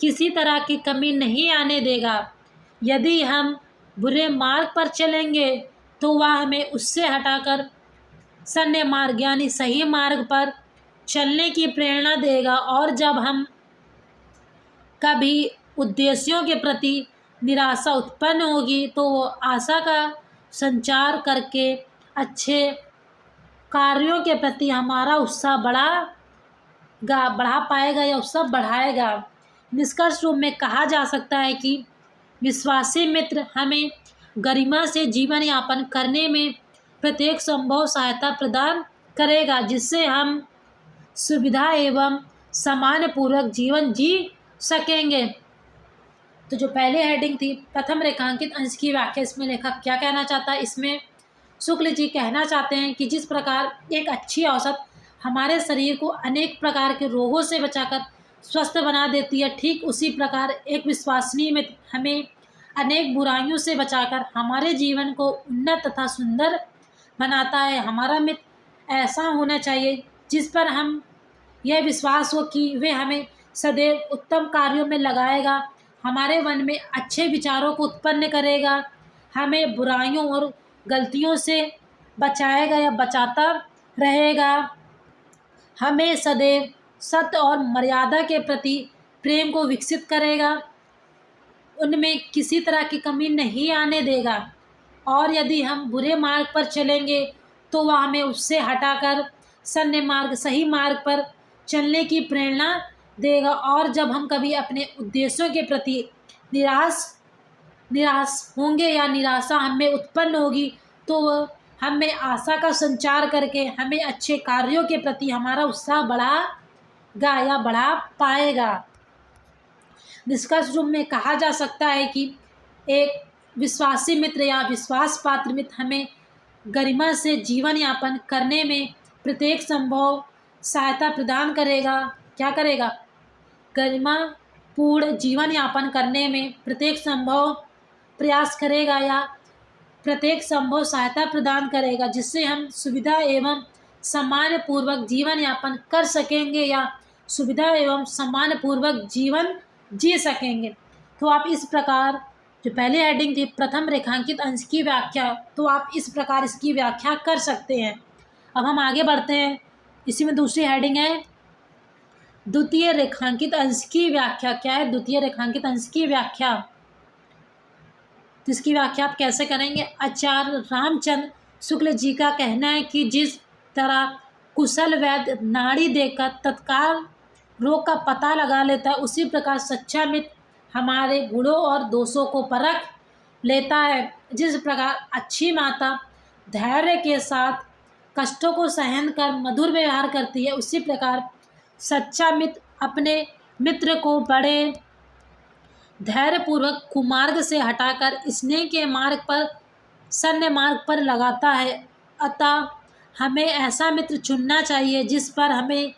किसी तरह की कमी नहीं आने देगा। यदि हम बुरे मार्ग पर चलेंगे तो वह हमें उससे हटाकर सन्य मार्ग यानी सही मार्ग पर चलने की प्रेरणा देगा, और जब हम कभी उद्देश्यों के प्रति निराशा उत्पन्न होगी तो वो आशा का संचार करके अच्छे कार्यों के प्रति हमारा उत्साह बढ़ा पाएगा या उत्साह बढ़ाएगा। निष्कर्ष रूप में कहा जा सकता है कि विश्वासी मित्र हमें गरिमा से जीवन यापन करने में प्रत्येक संभव सहायता प्रदान करेगा, जिससे हम सुविधा एवं सम्मानपूर्वक जीवन जी सकेंगे। तो जो पहले हेडिंग थी प्रथम रेखांकित अंश की व्याख्या, इसमें लेखक क्या कहना चाहता है, इसमें शुक्ल जी कहना चाहते हैं कि जिस प्रकार एक अच्छी औषध हमारे शरीर को अनेक प्रकार के रोगों से बचाकर स्वस्थ बना देती है, ठीक उसी प्रकार एक विश्वसनीय मित्र हमें अनेक बुराइयों से बचाकर हमारे जीवन को उन्नत तथा सुंदर बनाता है। हमारा मित्र ऐसा होना चाहिए जिस पर हम यह विश्वास हो कि वे हमें सदैव उत्तम कार्यों में लगाएगा, हमारे मन में अच्छे विचारों को उत्पन्न करेगा, हमें बुराइयों और गलतियों से बचाएगा या बचाता रहेगा, हमें सदैव सत्य और मर्यादा के प्रति प्रेम को विकसित करेगा, उनमें किसी तरह की कमी नहीं आने देगा, और यदि हम बुरे मार्ग पर चलेंगे तो वह हमें उससे हटाकर सन्य मार्ग सही मार्ग पर चलने की प्रेरणा देगा, और जब हम कभी अपने उद्देश्यों के प्रति निराश होंगे या निराशा हमें उत्पन्न होगी तो वह हमें आशा का संचार करके हमें अच्छे कार्यों के प्रति हमारा उत्साह बढ़ाएगा या बढ़ा पाएगा। निष्कर्ष रूप में कहा जा सकता है कि एक विश्वासी मित्र या विश्वास पात्र मित्र हमें गरिमा से जीवन यापन करने में प्रत्येक संभव सहायता प्रदान करेगा। क्या करेगा? गरिमा पूर्ण जीवन यापन करने में प्रत्येक संभव प्रयास करेगा या प्रत्येक संभव सहायता प्रदान करेगा, जिससे हम सुविधा एवं सम्मान पूर्वक जीवन यापन कर सकेंगे या सुविधा एवं सम्मान पूर्वक जीवन जी सकेंगे। तो आप इस प्रकार, जो पहली हेडिंग थी प्रथम रेखांकित अंश की व्याख्या, तो आप इस प्रकार इसकी व्याख्या कर सकते हैं। अब हम आगे बढ़ते हैं। इसी में दूसरी हेडिंग है द्वितीय रेखांकित अंश की व्याख्या। क्या है द्वितीय रेखांकित अंश की व्याख्या? तो इसकी व्याख्या आप कैसे करेंगे? आचार्य रामचंद्र शुक्ल जी का कहना है कि जिस तरह कुशल वैद्य नाड़ी देकर तत्काल रोग का पता लगा लेता है, उसी प्रकार सच्चा मित्र हमारे गुणों और दोषों को परख लेता है। जिस प्रकार अच्छी माता धैर्य के साथ कष्टों को सहन कर मधुर व्यवहार करती है, उसी प्रकार सच्चा मित्र अपने मित्र को बड़े धैर्यपूर्वक कुमार्ग से हटाकर स्नेह के मार्ग पर, सन्य मार्ग पर लगाता है। अतः हमें ऐसा मित्र चुनना चाहिए जिस पर हमें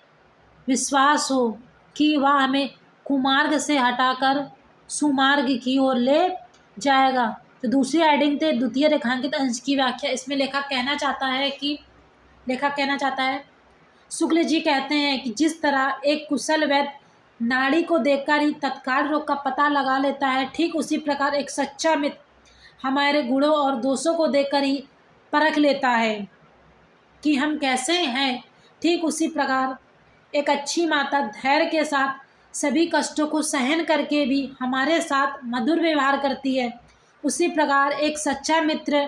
विश्वास हो कि वह हमें कुमार्ग से हटाकर सुमार्ग की ओर ले जाएगा। तो दूसरी हेडिंग थे द्वितीय रेखांकित अंश की व्याख्या। इसमें लेखक कहना चाहता है शुक्ल जी कहते हैं कि जिस तरह एक कुशल वैद्य नाड़ी को देखकर ही तत्काल रोग का पता लगा लेता है, ठीक उसी प्रकार एक सच्चा मित्र हमारे गुणों और दोषों को देखकर ही परख लेता है कि हम कैसे हैं। ठीक उसी प्रकार एक अच्छी माता धैर्य के साथ सभी कष्टों को सहन करके भी हमारे साथ मधुर व्यवहार करती है। उसी प्रकार एक सच्चा मित्र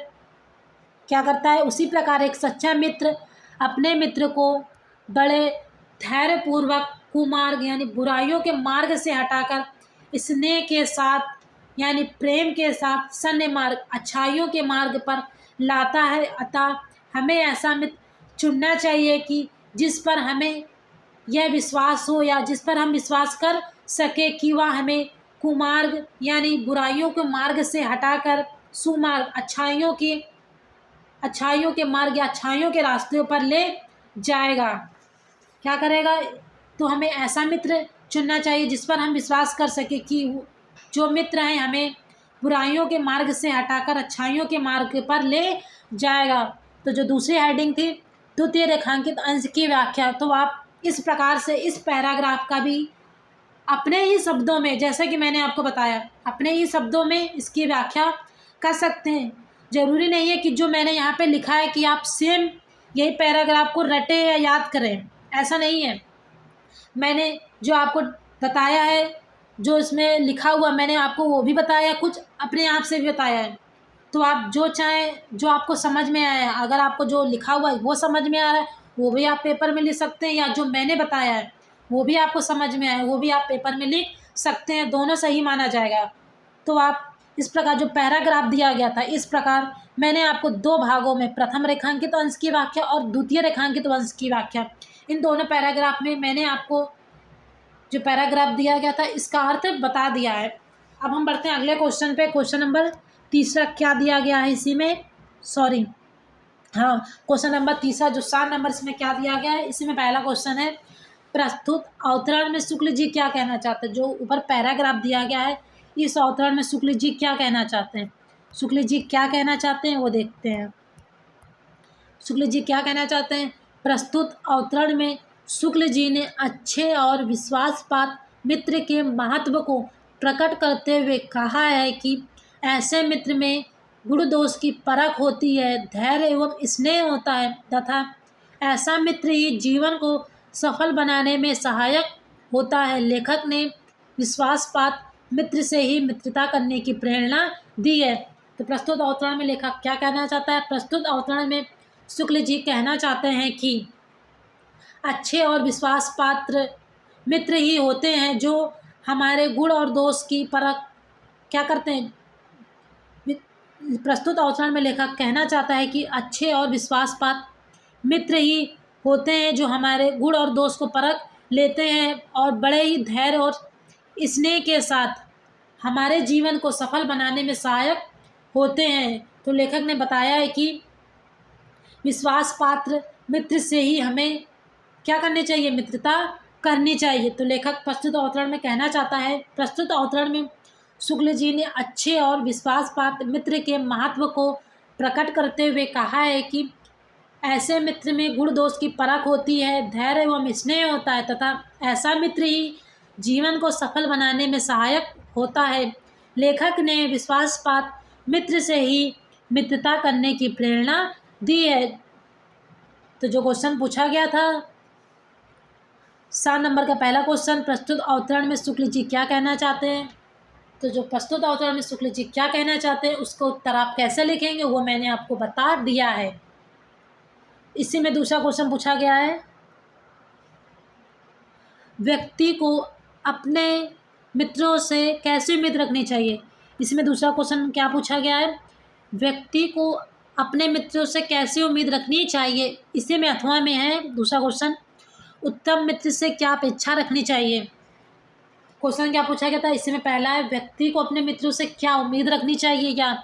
क्या करता है? उसी प्रकार एक सच्चा मित्र अपने मित्र को बड़े धैर्यपूर्वक कुमार्ग यानी बुराइयों के मार्ग से हटाकर स्नेह के साथ यानी प्रेम के साथ सन्य मार्ग, अच्छाइयों के मार्ग पर लाता है। अतः हमें ऐसा मित्र चुनना चाहिए कि जिस पर हमें यह विश्वास हो या जिस पर हम विश्वास कर सके कि वह हमें कुमार्ग यानी बुराइयों के मार्ग से हटाकर सुमार्ग, अच्छाइयों के मार्ग या अच्छाइयों के रास्ते पर ले जाएगा। क्या करेगा? तो हमें ऐसा मित्र चुनना चाहिए जिस पर हम विश्वास कर सके कि जो मित्र है हमें बुराइयों के मार्ग से हटाकर अच्छाइयों के मार्ग पर ले जाएगा। तो जो दूसरी हेडिंग थी द्वितीय रेखांकित अंश की व्याख्या, तो आप इस प्रकार से इस पैराग्राफ का भी अपने ही शब्दों में, जैसे कि मैंने आपको बताया, अपने ही शब्दों में इसकी व्याख्या कर सकते हैं। ज़रूरी नहीं है कि जो मैंने यहाँ पे लिखा है कि आप सेम यही पैराग्राफ को रटे या याद करें, ऐसा नहीं है। मैंने जो आपको बताया है, जो इसमें लिखा हुआ मैंने आपको वो भी बताया, कुछ अपने आप से भी बताया है। तो आप जो चाहें, जो आपको समझ में आया है, अगर आपको जो लिखा हुआ है वो समझ में आ रहा है, वो भी आप पेपर में लिख सकते हैं, या जो मैंने बताया है वो भी आपको समझ में आया है वो भी आप पेपर में लिख सकते हैं। दोनों सही माना जाएगा। तो आप इस प्रकार जो पैराग्राफ दिया गया था, इस प्रकार मैंने आपको दो भागों में प्रथम रेखांकित अंश की व्याख्या और द्वितीय रेखांकित अंश की व्याख्या, इन दोनों पैराग्राफ में मैंने आपको जो पैराग्राफ दिया गया था इसका अर्थ बता दिया है। अब हम बढ़ते हैं अगले क्वेश्चन पे। क्वेश्चन नंबर तीसरा क्या दिया गया है क्वेश्चन नंबर तीसरा जो 7 नंबर इसमें क्या दिया गया है, इसमें पहला क्वेश्चन है प्रस्तुत अवतरण में शुक्ल जी क्या कहना चाहते हैं। जो ऊपर पैराग्राफ दिया गया है, इस अवतरण में शुक्ल जी क्या कहना चाहते हैं, शुक्ल जी क्या कहना चाहते हैं वो देखते हैं। शुक्ल जी क्या कहना चाहते हैं? प्रस्तुत अवतरण में शुक्ल जी ने अच्छे और विश्वासपात्र मित्र के महत्व को प्रकट करते हुए कहा है कि ऐसे मित्र में गुण दोष की परख होती है, धैर्य एवं स्नेह होता है तथा ऐसा मित्र ही जीवन को सफल बनाने में सहायक होता है। लेखक ने विश्वासपात्र मित्र से ही मित्रता करने की प्रेरणा दी है। तो प्रस्तुत अवतरण में लेखक क्या कहना चाहता है? प्रस्तुत अवतरण में शुक्ल जी कहना चाहते हैं कि अच्छे और विश्वासपात्र मित्र ही होते हैं जो हमारे गुण और दोष की परख क्या करते हैं। प्रस्तुत अवतरण में लेखक कहना चाहता है कि अच्छे और विश्वासपात्र मित्र ही होते हैं जो हमारे गुण और दोष को परख लेते हैं और बड़े ही धैर्य और स्नेह के साथ हमारे जीवन को सफल बनाने में सहायक होते हैं। तो लेखक ने बताया है कि विश्वासपात्र मित्र से ही हमें क्या करनी चाहिए, मित्रता करनी चाहिए। तो लेखक प्रस्तुत अवतरण में कहना चाहता है, प्रस्तुत अवतरण में शुक्ल जी ने अच्छे और विश्वासपात्र मित्र के महत्व को प्रकट करते हुए कहा है कि ऐसे मित्र में गुण दोष की परख होती है, धैर्य एवं स्नेह होता है तथा ऐसा मित्र ही जीवन को सफल बनाने में सहायक होता है। लेखक ने विश्वासपात्र मित्र से ही मित्रता करने की प्रेरणा दी है। तो जो क्वेश्चन पूछा गया था 7 नंबर का पहला क्वेश्चन, प्रस्तुत अवतरण में शुक्ल जी क्या कहना चाहते हैं। तो जो प्रस्तुत अवतरण में शुक्ल जी क्या कहना चाहते हैं उसको उत्तर आप कैसे लिखेंगे वो मैंने आपको बता दिया है। इसी में दूसरा क्वेश्चन पूछा गया है, व्यक्ति को अपने मित्रों से कैसी उम्मीद रखनी चाहिए। इसमें दूसरा क्वेश्चन क्या पूछा गया है, व्यक्ति को अपने मित्रों से कैसी उम्मीद रखनी चाहिए। इसी में अथवा में है दूसरा क्वेश्चन, उत्तम मित्र से क्या अपेक्षा रखनी चाहिए। क्वेश्चन क्या पूछा गया था, इसमें पहला है व्यक्ति को अपने मित्रों से क्या उम्मीद रखनी चाहिए या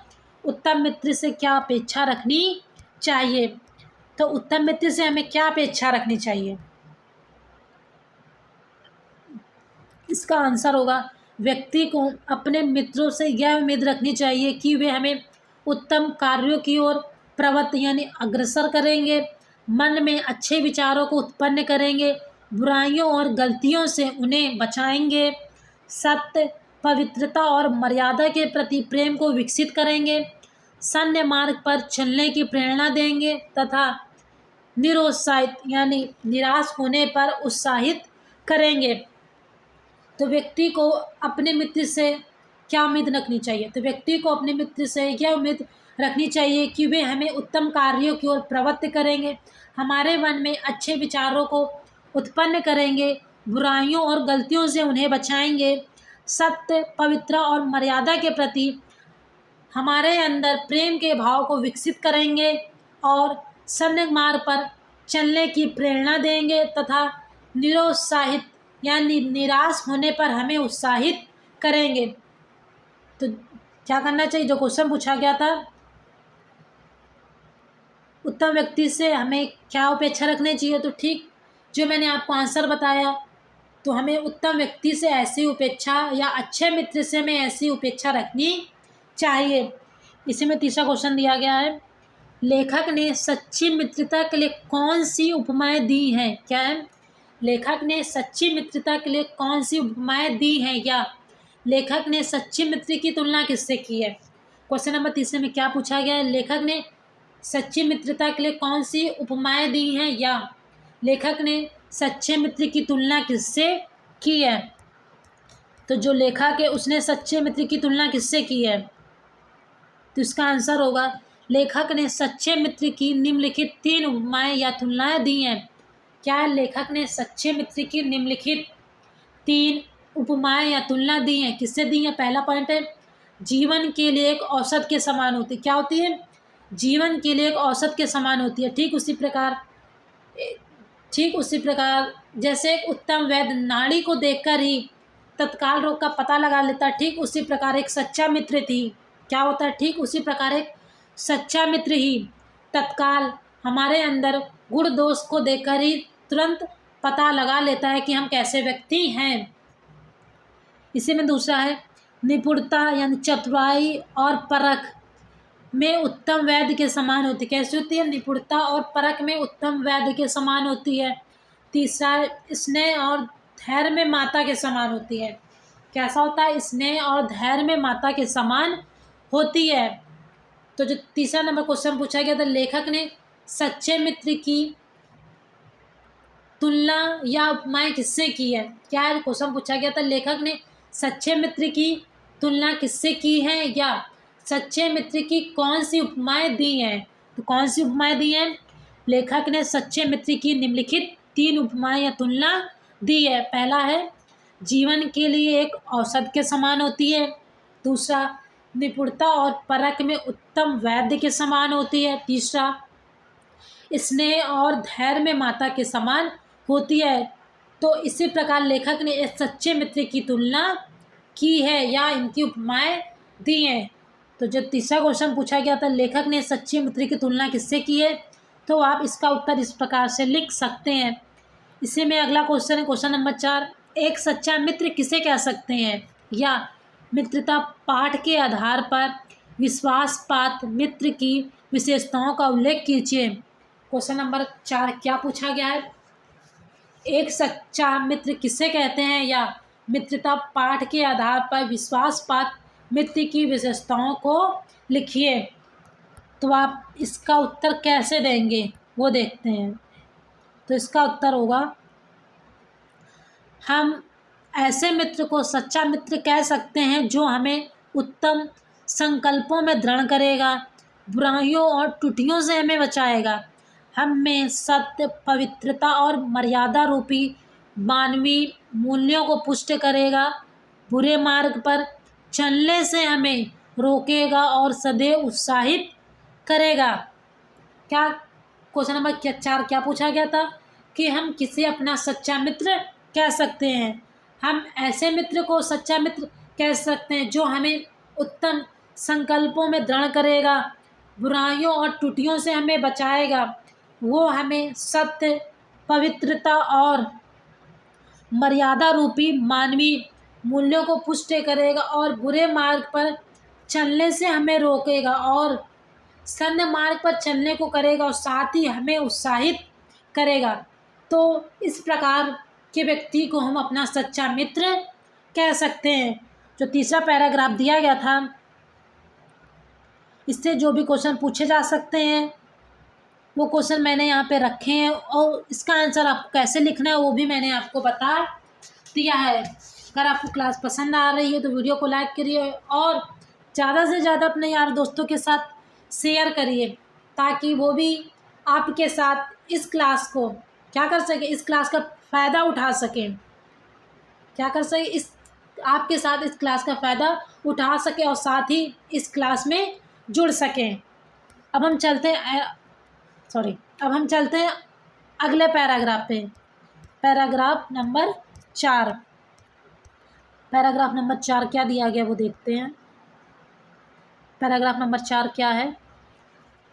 उत्तम मित्र से क्या अपेक्षा रखनी चाहिए। तो उत्तम मित्र से हमें क्या अपेक्षा रखनी चाहिए, इसका आंसर होगा व्यक्ति को अपने मित्रों से यह उम्मीद रखनी चाहिए कि वे हमें उत्तम कार्यों की ओर प्रवृत्त यानी अग्रसर करेंगे, मन में अच्छे विचारों को उत्पन्न करेंगे, बुराइयों और गलतियों से उन्हें बचाएंगे, सत्य, पवित्रता और मर्यादा के प्रति प्रेम को विकसित करेंगे, सन्य मार्ग पर चलने की प्रेरणा देंगे तथा निरुत्साहित यानी निराश होने पर उत्साहित करेंगे। तो व्यक्ति को अपने मित्र से क्या उम्मीद रखनी चाहिए, तो व्यक्ति को अपने मित्र से यह उम्मीद रखनी चाहिए कि वे हमें उत्तम कार्यों की ओर प्रवृत्त करेंगे, हमारे मन में अच्छे विचारों को उत्पन्न करेंगे, बुराइयों और गलतियों से उन्हें बचाएंगे, सत्य, पवित्रता और मर्यादा के प्रति हमारे अंदर प्रेम के भाव को विकसित करेंगे और सन्य मार्ग पर चलने की प्रेरणा देंगे तथा निरुत्साहित यानी निराश होने पर हमें उत्साहित करेंगे। तो क्या करना चाहिए, जो क्वेश्चन पूछा गया था उत्तम व्यक्ति से हमें क्या अपेक्षा रखनी चाहिए, तो ठीक जो मैंने आपको आंसर बताया, तो हमें उत्तम व्यक्ति से ऐसी उपेक्षा या अच्छे मित्र से हमें ऐसी उपेक्षा रखनी चाहिए। इसी में तीसरा क्वेश्चन दिया गया है, लेखक ने सच्ची मित्रता के लिए कौन सी उपमाएं दी हैं। क्या है, लेखक ने सच्ची मित्रता के लिए कौन सी उपमाएं दी हैं या लेखक ने सच्चे मित्र की तुलना किससे की है। क्वेश्चन नंबर तीसरे में क्या पूछा गया है, लेखक ने सच्ची मित्रता के लिए कौन सी उपमाएं दी हैं या लेखक ने सच्चे मित्र की तुलना किससे की है। तो जो लेखक है उसने सच्चे मित्र की तुलना किससे की है, तो इसका आंसर होगा लेखक ने सच्चे मित्र की निम्नलिखित 3 उपमाएं या तुलनाएं दी हैं। क्या है, लेखक ने सच्चे मित्र की निम्नलिखित 3 उपमाएं या तुलना दी हैं। किससे दी हैं, पहला पॉइंट है जीवन के लिए एक औसत के समान होती है। क्या होती है, जीवन के लिए एक औसत के समान होती है। ठीक उसी प्रकार जैसे एक उत्तम वैद्य नाड़ी को देखकर ही तत्काल रोग का पता लगा लेता, ठीक उसी प्रकार एक सच्चा मित्र थी क्या होता है, ठीक उसी प्रकार एक सच्चा मित्र ही तत्काल हमारे अंदर गुण दोष को देखकर ही तुरंत पता लगा लेता है कि हम कैसे व्यक्ति हैं। इसी में दूसरा है निपुणता यानी चतुराई और परख में उत्तम वैद्य के समान होती है। कैसी होती है, निपुणता और परख में उत्तम वैद्य के समान होती है। तीसरा स्नेह और धैर्य में माता के समान होती है। कैसा होता है, स्नेह और धैर्य में माता के समान होती है। तो जो तीसरा नंबर क्वेश्चन पूछा गया था, लेखक ने सच्चे मित्र की तुलना या उपमाएं किससे की है। क्या है, क्वेश्चन पूछा गया था लेखक ने सच्चे मित्र की तुलना किससे की है या सच्चे मित्र की कौन सी उपमाएं दी हैं। तो कौन सी उपमाएं दी हैं, लेखक ने सच्चे मित्र की निम्नलिखित 3 उपमाएं या तुलना दी है। पहला है जीवन के लिए एक औसत के समान होती है। दूसरा निपुणता और परख में उत्तम वैद्य के समान होती है। तीसरा स्नेह और धैर्य में माता के समान होती है। तो इसी प्रकार लेखक ने इस सच्चे मित्र की तुलना की है या इनकी उपमाएं दी हैं। तो जब तीसरा क्वेश्चन पूछा गया था लेखक ने सच्चे मित्र की तुलना किससे की है, तो आप इसका उत्तर इस प्रकार से लिख सकते हैं। इसी में अगला क्वेश्चन है क्वेश्चन नंबर 4, एक सच्चा मित्र किसे कह सकते हैं या मित्रता पाठ के आधार पर विश्वासपात मित्र की विशेषताओं का उल्लेख कीजिए। क्वेश्चन नंबर 4 क्या पूछा गया है? एक सच्चा मित्र किसे कहते हैं, या मित्रता पाठ के आधार पर विश्वासपात मित्र की विशेषताओं को लिखिए। तो आप इसका उत्तर कैसे देंगे वो देखते हैं। तो इसका उत्तर होगा, हम ऐसे मित्र को सच्चा मित्र कह सकते हैं जो हमें उत्तम संकल्पों में दृढ़ करेगा, बुराइयों और त्रुटियों से हमें बचाएगा, हमें सत्य, पवित्रता और मर्यादा रूपी मानवीय मूल्यों को पुष्ट करेगा, बुरे मार्ग पर चलने से हमें रोकेगा और सदैव उत्साहित करेगा। क्या क्वेश्चन नंबर 4 क्या पूछा गया था? कि हम किसे अपना सच्चा मित्र कह सकते हैं। हम ऐसे मित्र को सच्चा मित्र कह सकते हैं जो हमें उत्तम संकल्पों में दृढ़ करेगा, बुराइयों और त्रुटियों से हमें बचाएगा, वो हमें सत्य, पवित्रता और मर्यादा रूपी मानवीय मूल्यों को पुष्ट करेगा और बुरे मार्ग पर चलने से हमें रोकेगा और सन्य मार्ग पर चलने को करेगा और साथ ही हमें उत्साहित करेगा। तो इस प्रकार के व्यक्ति को हम अपना सच्चा मित्र कह सकते हैं। जो तीसरा पैराग्राफ दिया गया था, इससे जो भी क्वेश्चन पूछे जा सकते हैं वो क्वेश्चन मैंने यहाँ पे रखे हैं, और इसका आंसर आपको कैसे लिखना है वो भी मैंने आपको बता दिया है। अगर आपको क्लास पसंद आ रही है तो वीडियो को लाइक करिए और ज़्यादा से ज़्यादा अपने यार दोस्तों के साथ शेयर करिए, ताकि वो भी आपके साथ इस क्लास को क्या कर सके, इस क्लास का फ़ायदा उठा सकें, क्या कर सके, इस आपके साथ इस क्लास का फ़ायदा उठा सके और साथ ही इस क्लास में जुड़ सकें। अब हम चलते हैं अगले पैराग्राफ पे। पैराग्राफ नंबर 4 क्या दिया गया वो देखते हैं। पैराग्राफ नंबर 4 क्या है?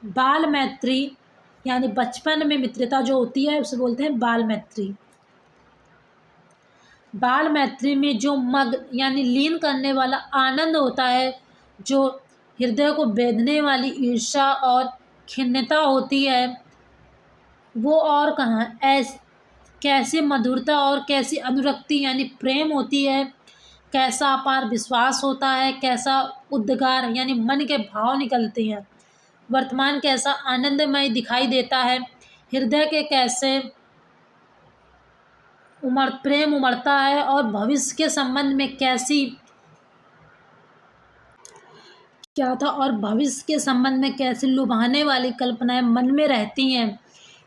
बाल मैत्री, यानी बचपन में मित्रता जो होती है उसे बोलते हैं बाल मैत्री। बाल मैत्री में जो यानी लीन करने वाला आनंद होता है, जो हृदय को बेधने वाली ईर्ष्या और खिन्नता होती है, वो और कहाँ। कैसी मधुरता और कैसी अनुरक्ति यानी प्रेम होती है, कैसा अपार विश्वास होता है, कैसा उद्गार यानी मन के भाव निकलते हैं, वर्तमान कैसा आनंदमय दिखाई देता है, हृदय के कैसे प्रेम उमड़ता है, और भविष्य के संबंध में कैसी लुभाने वाली कल्पनाएं मन में रहती हैं,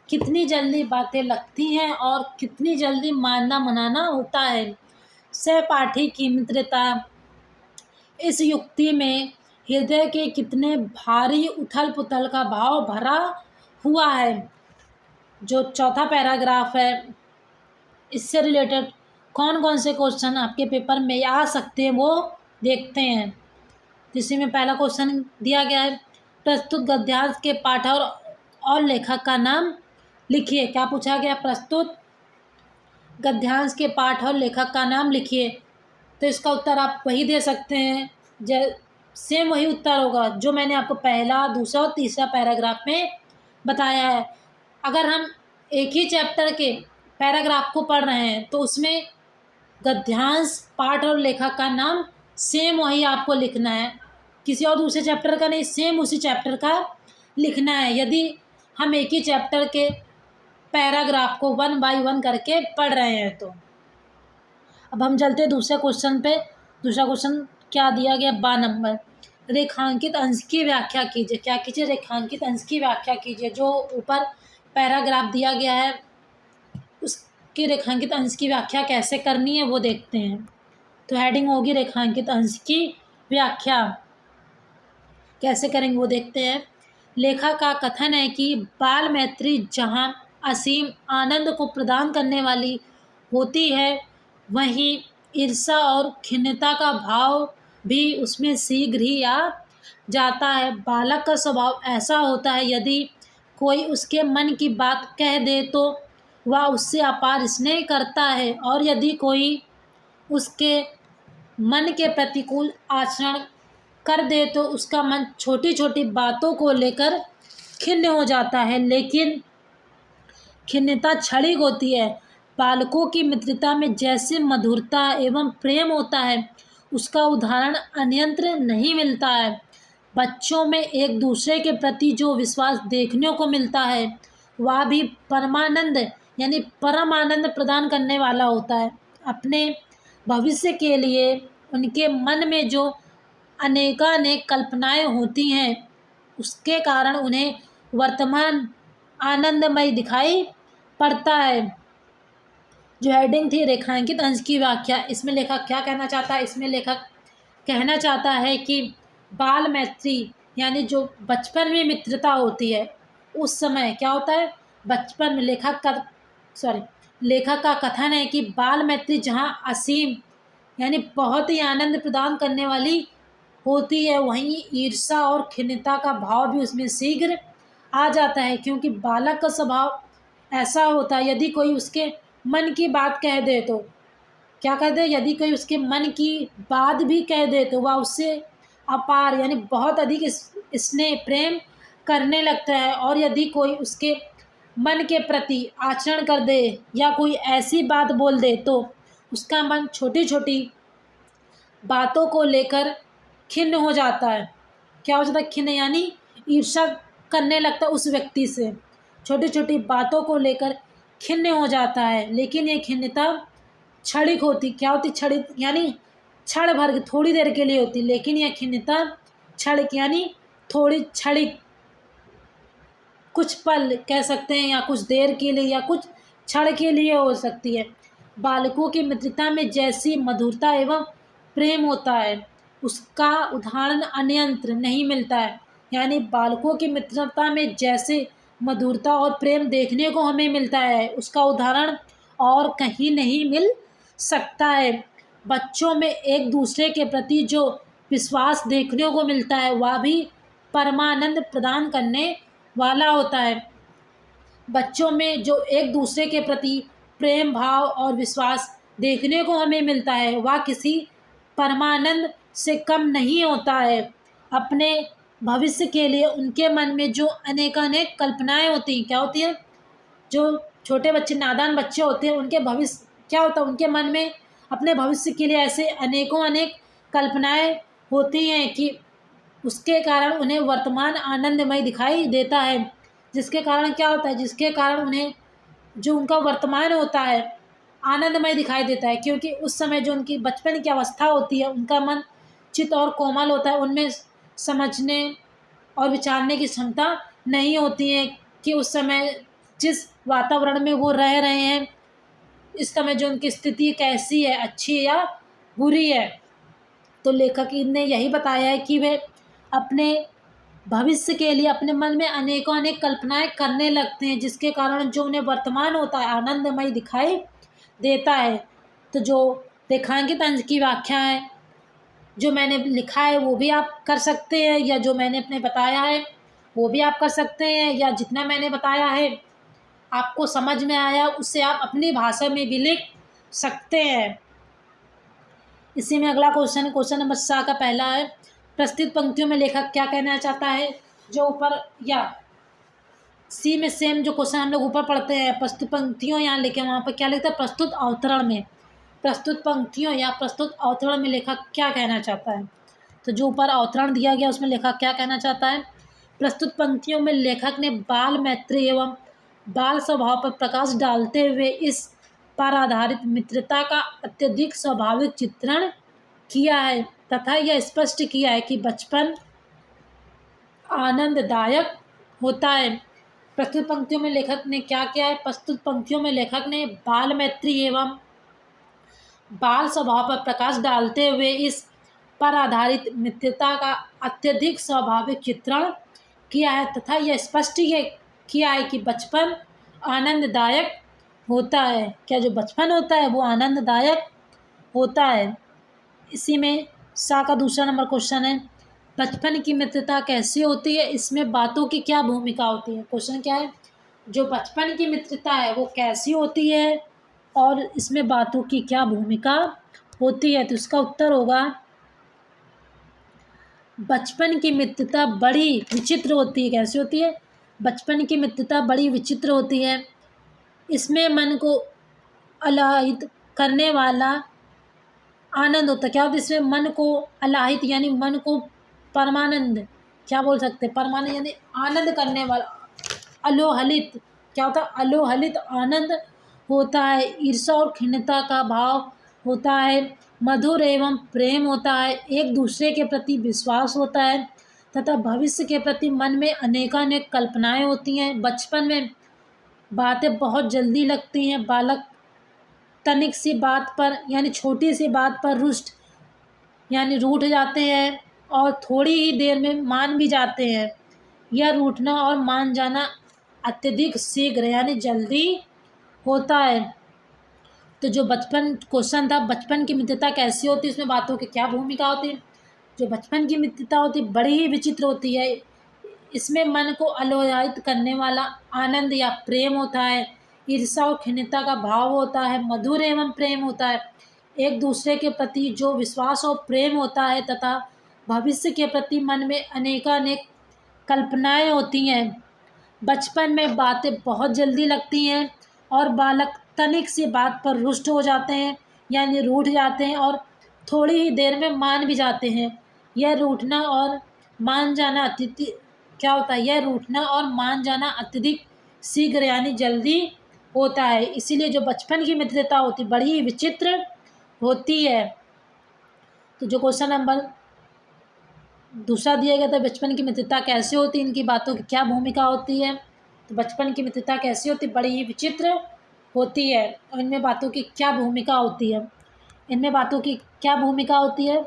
कितनी जल्दी बातें लगती हैं और कितनी जल्दी मानना मनाना होता है। सहपाठी की मित्रता, इस युक्ति में हृदय के कितने भारी उथल पुथल का भाव भरा हुआ है। जो चौथा पैराग्राफ है, इससे रिलेटेड कौन कौन से क्वेश्चन आपके पेपर में आ सकते हैं वो देखते हैं। जिसमें में पहला क्वेश्चन दिया गया है, प्रस्तुत गद्यांश के पाठक और लेखक का नाम लिखिए। क्या पूछा गया? प्रस्तुत गद्यांश के पाठ और लेखक का नाम लिखिए। तो इसका उत्तर आप वही दे सकते हैं, सेम वही उत्तर होगा जो मैंने आपको पहला, दूसरा और तीसरा पैराग्राफ में बताया है। अगर हम एक ही चैप्टर के पैराग्राफ को पढ़ रहे हैं तो उसमें गद्यांश, पाठ और लेखक का नाम सेम वही आपको लिखना है, किसी और दूसरे चैप्टर का नहीं, सेम उसी चैप्टर का लिखना है। यदि हम एक ही चैप्टर के पैराग्राफ को 1 बाय 1 करके पढ़ रहे हैं तो। अब हम चलते हैं दूसरे क्वेश्चन पे। दूसरा क्वेश्चन क्या दिया गया? 12 नंबर, रेखांकित अंश की व्याख्या कीजिए। क्या कीजिए? रेखांकित अंश की व्याख्या कीजिए। जो ऊपर पैराग्राफ दिया गया है उसके रेखांकित अंश की व्याख्या कैसे करनी है वो देखते हैं। तो हेडिंग होगी रेखांकित अंश की व्याख्या। कैसे करेंगे वो देखते हैं। लेखक का कथन है कि बाल मैत्री जहाँ असीम आनंद को प्रदान करने वाली होती है, वहीं ईर्ष्या और खिन्नता का भाव भी उसमें शीघ्र ही आ जाता है। बालक का स्वभाव ऐसा होता है, यदि कोई उसके मन की बात कह दे तो वह उससे अपार स्नेह करता है, और यदि कोई उसके मन के प्रतिकूल आचरण कर दे तो उसका मन छोटी छोटी बातों को लेकर खिन्न हो जाता है, लेकिन खिन्नता क्षणिक होती है। बालकों की मित्रता में जैसे मधुरता एवं प्रेम होता है, उसका उदाहरण अन्यत्र नहीं मिलता है। बच्चों में एक दूसरे के प्रति जो विश्वास देखने को मिलता है, वह भी परमानंद यानी परम आनंद प्रदान करने वाला होता है। अपने भविष्य के लिए उनके मन में जो अनेकानेक कल्पनाएं होती हैं, उसके कारण उन्हें वर्तमान आनंदमय दिखाई पड़ता है। जो हेडिंग थी रेखांकित अंश की व्याख्या, इसमें लेखक क्या कहना चाहता है? इसमें लेखक कहना चाहता है कि बाल मैत्री यानी जो बचपन में मित्रता होती है, उस समय क्या होता है, बचपन में लेखक का कथन है कि बाल मैत्री जहाँ असीम यानी बहुत ही आनंद प्रदान करने वाली होती है, वहीं ईर्ष्या और खिन्नता का भाव भी उसमें शीघ्र आ जाता है, क्योंकि बालक का स्वभाव ऐसा होता है, यदि कोई उसके मन की बात कह दे तो क्या कह दे, यदि कोई उसके मन की बात भी कह दे तो वह उससे अपार यानी बहुत अधिक स्नेह प्रेम करने लगता है। और यदि कोई उसके मन के प्रति आचरण कर दे या कोई ऐसी बात बोल दे तो उसका मन छोटी छोटी बातों को लेकर खिन्न हो जाता है। क्या हो जाता है? खिन्न यानी ईर्ष्या करने लगता है उस व्यक्ति से, छोटी छोटी बातों को लेकर खिन्न हो जाता है। लेकिन ये खिन्नता क्षणिक होती, क्या होती? क्षणिक यानी क्षण भर थोड़ी देर के लिए होती, लेकिन यह खिन्नता क्षणिक यानी थोड़ी क्षणिक, कुछ पल कह सकते हैं या कुछ देर के लिए या कुछ क्षण के लिए हो सकती है। बालकों की मित्रता में जैसी मधुरता एवं प्रेम होता है, उसका उदाहरण अन्यत्र नहीं मिलता है। यानी बालकों की मित्रता में जैसे मधुरता और प्रेम देखने को हमें मिलता है, उसका उदाहरण और कहीं नहीं मिल सकता है। बच्चों में एक दूसरे के प्रति जो विश्वास देखने को मिलता है, वह भी परमानंद प्रदान करने वाला होता है। बच्चों में जो एक दूसरे के प्रति प्रेम भाव और विश्वास देखने को हमें मिलता है, वह किसी परमानंद से कम नहीं होता है। अपने भविष्य के लिए उनके मन में जो अनेकानेक कल्पनाएं होती हैं, क्या होती है? जो छोटे बच्चे नादान बच्चे होते हैं, उनके भविष्य क्या होता है, उनके मन में अपने भविष्य के लिए ऐसे अनेकों अनेक कल्पनाएं होती हैं कि उसके कारण उन्हें वर्तमान आनंदमय दिखाई देता है। जिसके कारण क्या होता है, जिसके कारण उन्हें जो उनका वर्तमान होता है आनंदमय दिखाई देता है, क्योंकि उस समय जो उनकी बचपन की अवस्था होती है, उनका मन चित और कोमल होता है, उनमें समझने और विचारने की क्षमता नहीं होती है कि उस समय जिस वातावरण में वो रह रहे हैं, इस समय जो उनकी स्थिति कैसी है, अच्छी है या बुरी है। तो लेखक ने यही बताया है कि वे अपने भविष्य के लिए अपने मन में अनेकों अनेक कल्पनाएं करने लगते हैं, जिसके कारण जो उन्हें वर्तमान होता है आनंदमय दिखाई देता है। तो जो रेखांकित अंश की व्याख्या है, जो मैंने लिखा है, वो भी आप कर सकते हैं, या जो मैंने अपने बताया है वो भी आप कर सकते हैं, या जितना मैंने बताया है आपको समझ में आया उससे आप अपनी भाषा में भी लिख सकते हैं। इसी में अगला क्वेश्चन नंबर 7 का पहला है, प्रस्तुत पंक्तियों में लेखक क्या कहना चाहता है? जो ऊपर या सी में सेम जो क्वेश्चन हम लोग ऊपर पढ़ते हैं, प्रस्तुत पंक्तियों यहाँ लिखे, वहाँ पर क्या लिखता है? प्रस्तुत अवतरण में, प्रस्तुत पंक्तियों या प्रस्तुत अवतरण में लेखक क्या कहना चाहता है? तो जो ऊपर अवतरण दिया गया उसमें लेखक क्या कहना चाहता है? प्रस्तुत पंक्तियों में लेखक ने बाल मैत्री एवं बाल स्वभाव पर प्रकाश डालते हुए इस पर आधारित मित्रता का अत्यधिक स्वाभाविक चित्रण किया है तथा यह स्पष्ट किया है कि बचपन आनंददायक होता है। प्रस्तुत पंक्तियों में लेखक ने क्या किया है? प्रस्तुत पंक्तियों में लेखक ने बाल मैत्री एवं बाल स्वभाव पर प्रकाश डालते हुए इस पर आधारित मित्रता का अत्यधिक स्वाभाविक चित्रण किया है तथा यह स्पष्ट किया है कि बचपन आनंददायक होता है। क्या जो बचपन होता है वो आनंददायक होता है। इसी में सा का दूसरा नंबर क्वेश्चन है, बचपन की मित्रता कैसी होती है, इसमें बातों की क्या भूमिका होती है? क्वेश्चन क्या है? जो बचपन की मित्रता है वो कैसी होती है और इसमें बातों की क्या भूमिका होती है? तो इसका उत्तर होगा बचपन की मित्रता बड़ी विचित्र होती है। कैसी होती है? बचपन की मित्रता बड़ी विचित्र होती है। इसमें मन को आह्लादित करने वाला आनंद होता है। क्या होता है? इसमें मन को आह्लादित यानी मन को परमानंद, क्या बोल सकते हैं, परमानंद यानी आनंद करने वाला, अलोहलित, क्या होता है? अलोहलित आनंद होता है। ईर्ष्या और खिन्नता का भाव होता है। मधुर एवं प्रेम होता है। एक दूसरे के प्रति विश्वास होता है तथा भविष्य के प्रति मन में अनेकानेक कल्पनाएं होती हैं। बचपन में बातें बहुत जल्दी लगती हैं। बालक तनिक सी बात पर यानी छोटी सी बात पर रुष्ट यानी रूठ जाते हैं और थोड़ी ही देर में मान भी जाते हैं। यह रूठना और मान जाना अत्यधिक शीघ्र यानी जल्दी होता है। तो जो बचपन क्वेश्चन था, बचपन की मित्रता कैसी होती है, इसमें बातों की क्या भूमिका होती है? जो बचपन की मित्रता होती है बड़ी ही विचित्र होती है। इसमें मन को आह्लादित करने वाला आनंद या प्रेम होता है। ईर्ष्या और खिन्नता का भाव होता है। मधुर एवं प्रेम होता है। एक दूसरे के प्रति जो विश्वास और प्रेम होता है तथा भविष्य के प्रति मन में अनेकानेक कल्पनाएं होती हैं। बचपन में बातें बहुत जल्दी लगती हैं और बालक तनिक सी बात पर रुष्ट हो जाते हैं यानी रूठ जाते हैं और थोड़ी ही देर में मान भी जाते हैं। यह रूठना और मान जाना क्या होता है? यह रूठना और मान जाना अत्यधिक शीघ्र यानी जल्दी होता है। इसीलिए जो बचपन की मित्रता होती बड़ी ही विचित्र होती है। तो जो क्वेश्चन नंबर दूसरा दिया गया था, बचपन की मित्रता कैसे होती है, इनकी बातों की क्या भूमिका होती है? तो बचपन की मित्रता कैसी होती? बड़ी ही विचित्र होती है। और इनमें बातों की क्या भूमिका होती है? इनमें बातों की क्या भूमिका होती है?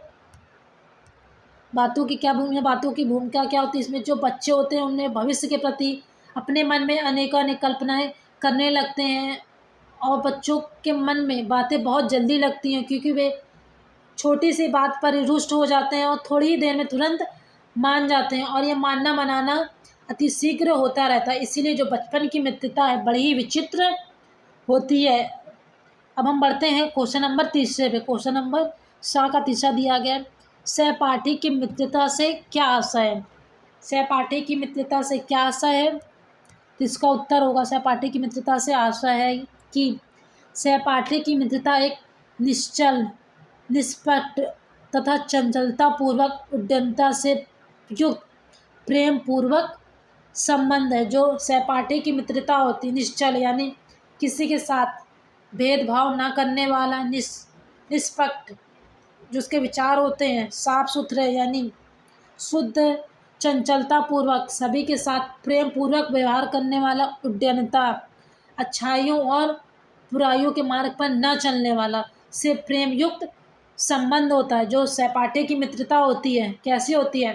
बातों की क्या भूमिका, बातों की भूमिका क्या होती है? इसमें जो बच्चे होते हैं उनमें भविष्य के प्रति अपने मन में अनेकानेक कल्पनाएं करने लगते हैं और बच्चों के मन में बातें बहुत जल्दी लगती हैं क्योंकि वे छोटी सी बात पर ही रुष्ट हो जाते हैं और थोड़ी ही देर में तुरंत मान जाते हैं और यह मानना मनाना अति शीघ्र होता रहता है। इसीलिए जो बचपन की मित्रता है बड़ी ही विचित्र होती है। अब हम बढ़ते हैं क्वेश्चन नंबर तीसरे पे। क्वेश्चन नंबर सा का तीसरा दिया गया है, सहपाठी की मित्रता से क्या आशय है? सहपाठी की मित्रता से क्या आशय है? तो इसका उत्तर होगा सहपाठी की मित्रता से आशय है कि सहपाठी की मित्रता एक निश्चल, निष्पक्ष तथा चंचलता पूर्वक उद्यमता से युक्त प्रेम पूर्वक संबंध है। जो सहपाठी की मित्रता होती है निश्चल यानी किसी के साथ भेदभाव ना करने वाला, निष्पक्ष जो उसके विचार होते हैं साफ सुथरे यानी शुद्ध, चंचलता पूर्वक सभी के साथ प्रेम पूर्वक व्यवहार करने वाला, उद्यमता अच्छाइयों और बुराइयों के मार्ग पर न चलने वाला, से प्रेम युक्त संबंध होता है। जो सहपाठी की मित्रता होती है कैसी होती है?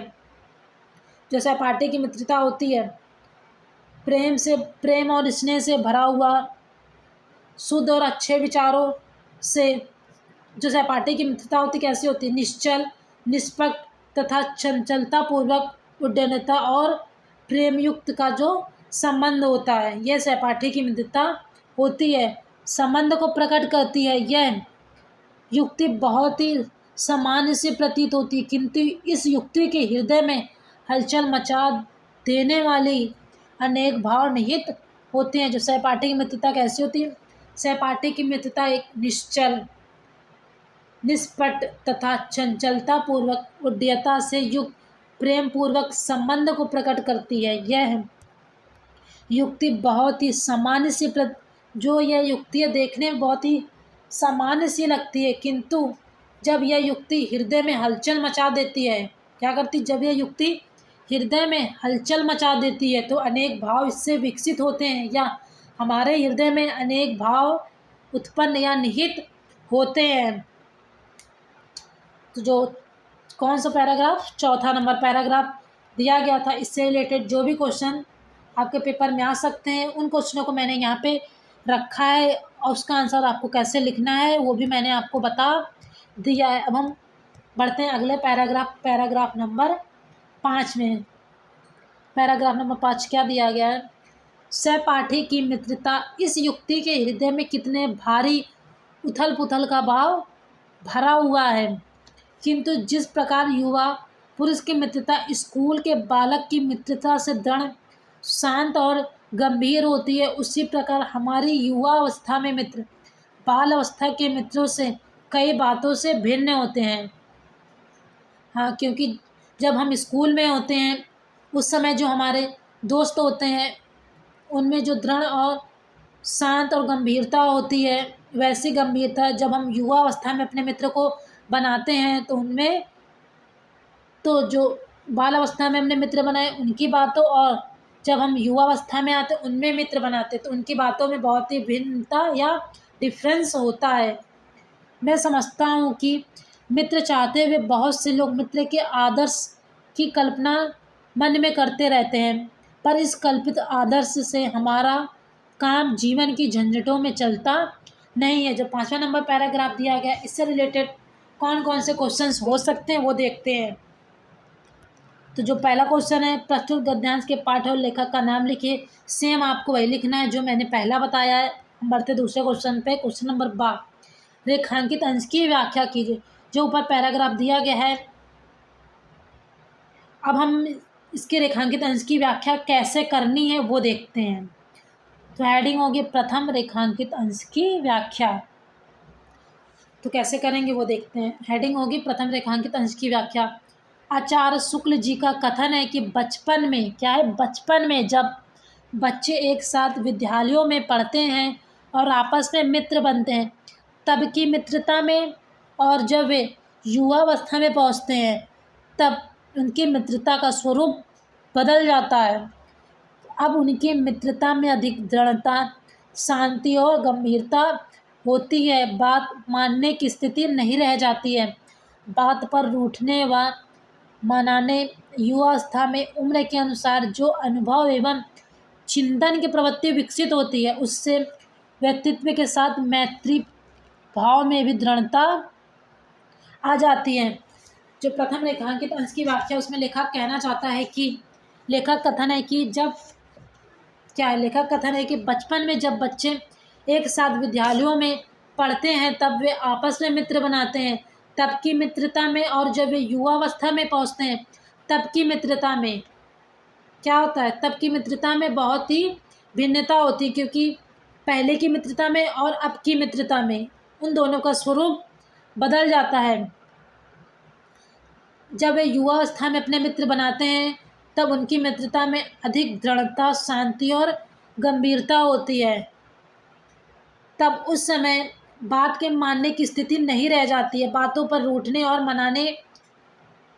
जो सहपाठी की मित्रता होती है प्रेम और स्नेह से भरा हुआ, शुद्ध और अच्छे विचारों से। जो सहपाठी की मित्रता होती कैसी होती है? निश्चल, निष्पक्ष तथा चंचलता पूर्वक उद्यमता और प्रेम युक्त का जो संबंध होता है यह सहपाठी की मित्रता होती है। संबंध को प्रकट करती है। यह युक्ति बहुत ही सामान्य से प्रतीत होती है किंतु इस युक्ति के हृदय में हलचल मचा देने वाली अनेक भाव निहित होते हैं। जो सहपाठी की मित्रता कैसी होती है? सहपाठी की मित्रता एक निश्चल, निष्पट तथा चंचलता पूर्वक उद्यमता से युक्त प्रेम पूर्वक संबंध को प्रकट करती है। यह युक्ति बहुत ही सामान्य सी जो यह युक्ति देखने में बहुत ही सामान्य सी लगती है किंतु जब यह युक्ति हृदय में हलचल मचा देती है, क्या करती? जब यह युक्ति हृदय में हलचल मचा देती है तो अनेक भाव इससे विकसित होते हैं या हमारे हृदय में अनेक भाव उत्पन्न या निहित होते हैं। तो जो कौन सा पैराग्राफ? चौथा नंबर पैराग्राफ दिया गया था। इससे रिलेटेड जो भी क्वेश्चन आपके पेपर में आ सकते हैं उन क्वेश्चनों को मैंने यहाँ पे रखा है और उसका आंसर आपको कैसे लिखना है वो भी मैंने आपको बता दिया है। अब हम बढ़ते हैं अगले पैराग्राफ नंबर 5 में। पैराग्राफ नंबर 5 क्या दिया गया है? सहपाठी की मित्रता इस युक्ति के हृदय में कितने भारी उथल पुथल का भाव भरा हुआ है, किंतु जिस प्रकार युवा पुरुष की मित्रता स्कूल के बालक की मित्रता से दृढ़, शांत और गंभीर होती है, उसी प्रकार हमारी युवा अवस्था में मित्र बाल अवस्था के मित्रों से कई बातों से भिन्न होते हैं। हाँ, क्योंकि जब हम स्कूल में होते हैं उस समय जो हमारे दोस्त होते हैं उनमें जो दृढ़ और शांत और गंभीरता होती है, वैसी गंभीरता जब हम युवा अवस्था में अपने मित्र को बनाते हैं तो उनमें, तो जो बाल अवस्था में हमने मित्र बनाए उनकी बातों और जब हम युवा अवस्था में आते उनमें मित्र बनाते तो उनकी बातों में बहुत ही भिन्नता या डिफरेंस होता है। मैं समझता हूँ कि मित्र चाहते हुए बहुत से लोग मित्र के आदर्श की कल्पना मन में करते रहते हैं, पर इस कल्पित आदर्श से हमारा काम जीवन की झंझटों में चलता नहीं है। जो 5वां नंबर पैराग्राफ दिया गया इससे रिलेटेड कौन कौन से क्वेश्चंस हो सकते हैं वो देखते हैं। तो जो पहला क्वेश्चन है, प्रस्तुत गद्यांश के पाठ और लेखक का नाम लिखिए। सेम आपको वही लिखना है जो मैंने पहला बताया है। हम बढ़ते दूसरे क्वेश्चन पे। क्वेश्चन नंबर 12, रेखांकित अंश की व्याख्या कीजिए। जो ऊपर पैराग्राफ दिया गया है, अब हम इसके रेखांकित अंश की व्याख्या कैसे करनी है वो देखते हैं। तो हेडिंग होगी प्रथम रेखांकित अंश की व्याख्या। तो कैसे करेंगे वो देखते हैं। हेडिंग होगी प्रथम रेखांकित अंश की व्याख्या। आचार्य शुक्ल जी का कथन है कि बचपन में, क्या है, बचपन में जब बच्चे एक साथ विद्यालयों में पढ़ते हैं और आपस में मित्र बनते हैं तब की मित्रता में, और जब वे युवावस्था में पहुंचते हैं तब उनकी मित्रता का स्वरूप बदल जाता है। अब उनकी मित्रता में अधिक दृढ़ता, शांति और गंभीरता होती है। बात मानने की स्थिति नहीं रह जाती है। बात पर रूठने व मनाने युवावस्था में उम्र के अनुसार जो अनुभव एवं चिंतन की प्रवृत्ति विकसित होती है उससे व्यक्तित्व के साथ मैत्री भाव में भी दृढ़ता आ जाती है। जो प्रथम रेखांकित अंश की व्याख्या उसमें लेखक कहना चाहता है कि लेखक कथन है कि जब, क्या है, लेखक कथन है कि बचपन में जब बच्चे एक साथ विद्यालयों में पढ़ते हैं तब वे आपस में मित्र बनाते हैं तब की मित्रता में, और जब वे युवावस्था में पहुंचते हैं तब की मित्रता में क्या होता है, तब की मित्रता में बहुत ही भिन्नता होती है, क्योंकि पहले की मित्रता में और अब की मित्रता में उन दोनों का स्वरूप बदल जाता है। जब वे युवावस्था में अपने मित्र बनाते हैं तब उनकी मित्रता में अधिक दृढ़ता, शांति और गंभीरता होती है। तब उस समय बात के मानने की स्थिति नहीं रह जाती है। बातों पर रूठने और मनाने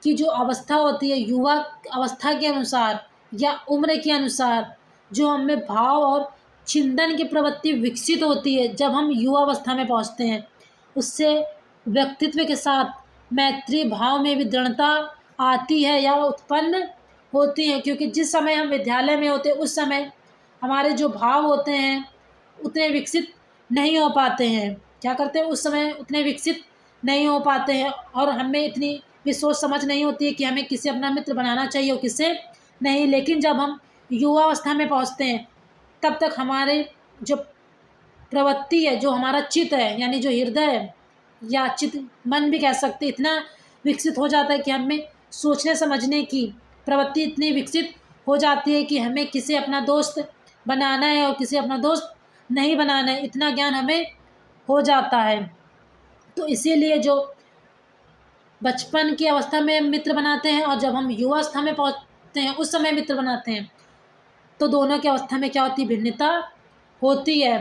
की जो अवस्था होती है युवा अवस्था के अनुसार या उम्र के अनुसार जो हमें भाव और चिंतन की प्रवृत्ति विकसित होती है जब हम युवावस्था में पहुंचते हैं, उससे व्यक्तित्व के साथ मैत्री भाव में भी दृढ़ता आती है या उत्पन्न होती है। क्योंकि जिस समय हम विद्यालय में होते हैं उस समय हमारे जो भाव होते हैं उतने विकसित नहीं हो पाते हैं। क्या करते हैं, उस समय उतने विकसित नहीं हो पाते हैं और हमें इतनी भी सोच समझ नहीं होती है कि हमें किसे अपना मित्र बनाना चाहिए और किसे नहीं। लेकिन जब हम युवावस्था में पहुंचते हैं तब तक हमारे जो प्रवृत्ति है, जो हमारा चित्त है, यानी जो हृदय है या चित्त, मन भी कह सकते, इतना विकसित हो जाता है कि हमें सोचने समझने की प्रवृत्ति इतनी विकसित हो जाती है कि हमें किसे अपना दोस्त बनाना है और किसे अपना दोस्त नहीं बनाना है, इतना ज्ञान हमें हो जाता है। तो इसीलिए जो बचपन की अवस्था में मित्र बनाते हैं और जब हम युवावस्था में पहुंचते हैं उस समय मित्र बनाते हैं तो दोनों की अवस्था में क्या होती है, भिन्नता होती है।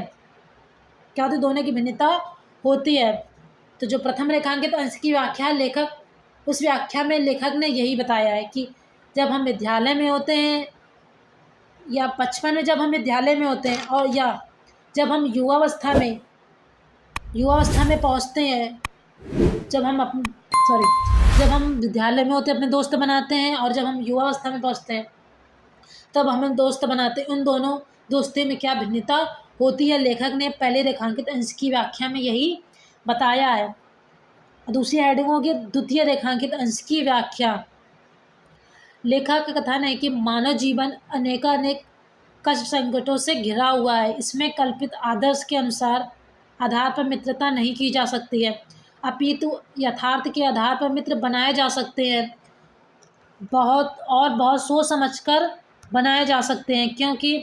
क्या होती है, दोनों की भिन्नता होती है। तो जो प्रथम रेखांकित अंश की व्याख्या लेखक, उस व्याख्या में लेखक ने यही बताया है कि जब हम विद्यालय में होते हैं या बचपन में जब हम विद्यालय में होते हैं और या जब हम युवावस्था में पहुंचते हैं, जब हम विद्यालय में होते हैं अपने दोस्त बनाते हैं और जब हम युवावस्था में पहुंचते हैं तब हम दोस्त बनाते हैं। उन दोनों दोस्ती में क्या भिन्नता होती है, लेखक ने पहले रेखांकित अंश की व्याख्या में यही बताया है। दूसरी हेडिंग होगी द्वितीय रेखांकित अंश की व्याख्या। लेखक का कथन है कि मानव जीवन अनेकानेक कष्ट संकटों से घिरा हुआ है। इसमें कल्पित आदर्श के अनुसार आधार पर मित्रता नहीं की जा सकती है। अपितु यथार्थ के आधार पर मित्र बनाए जा सकते हैं। बहुत सोच समझकर बनाए जा सकते हैं, क्योंकि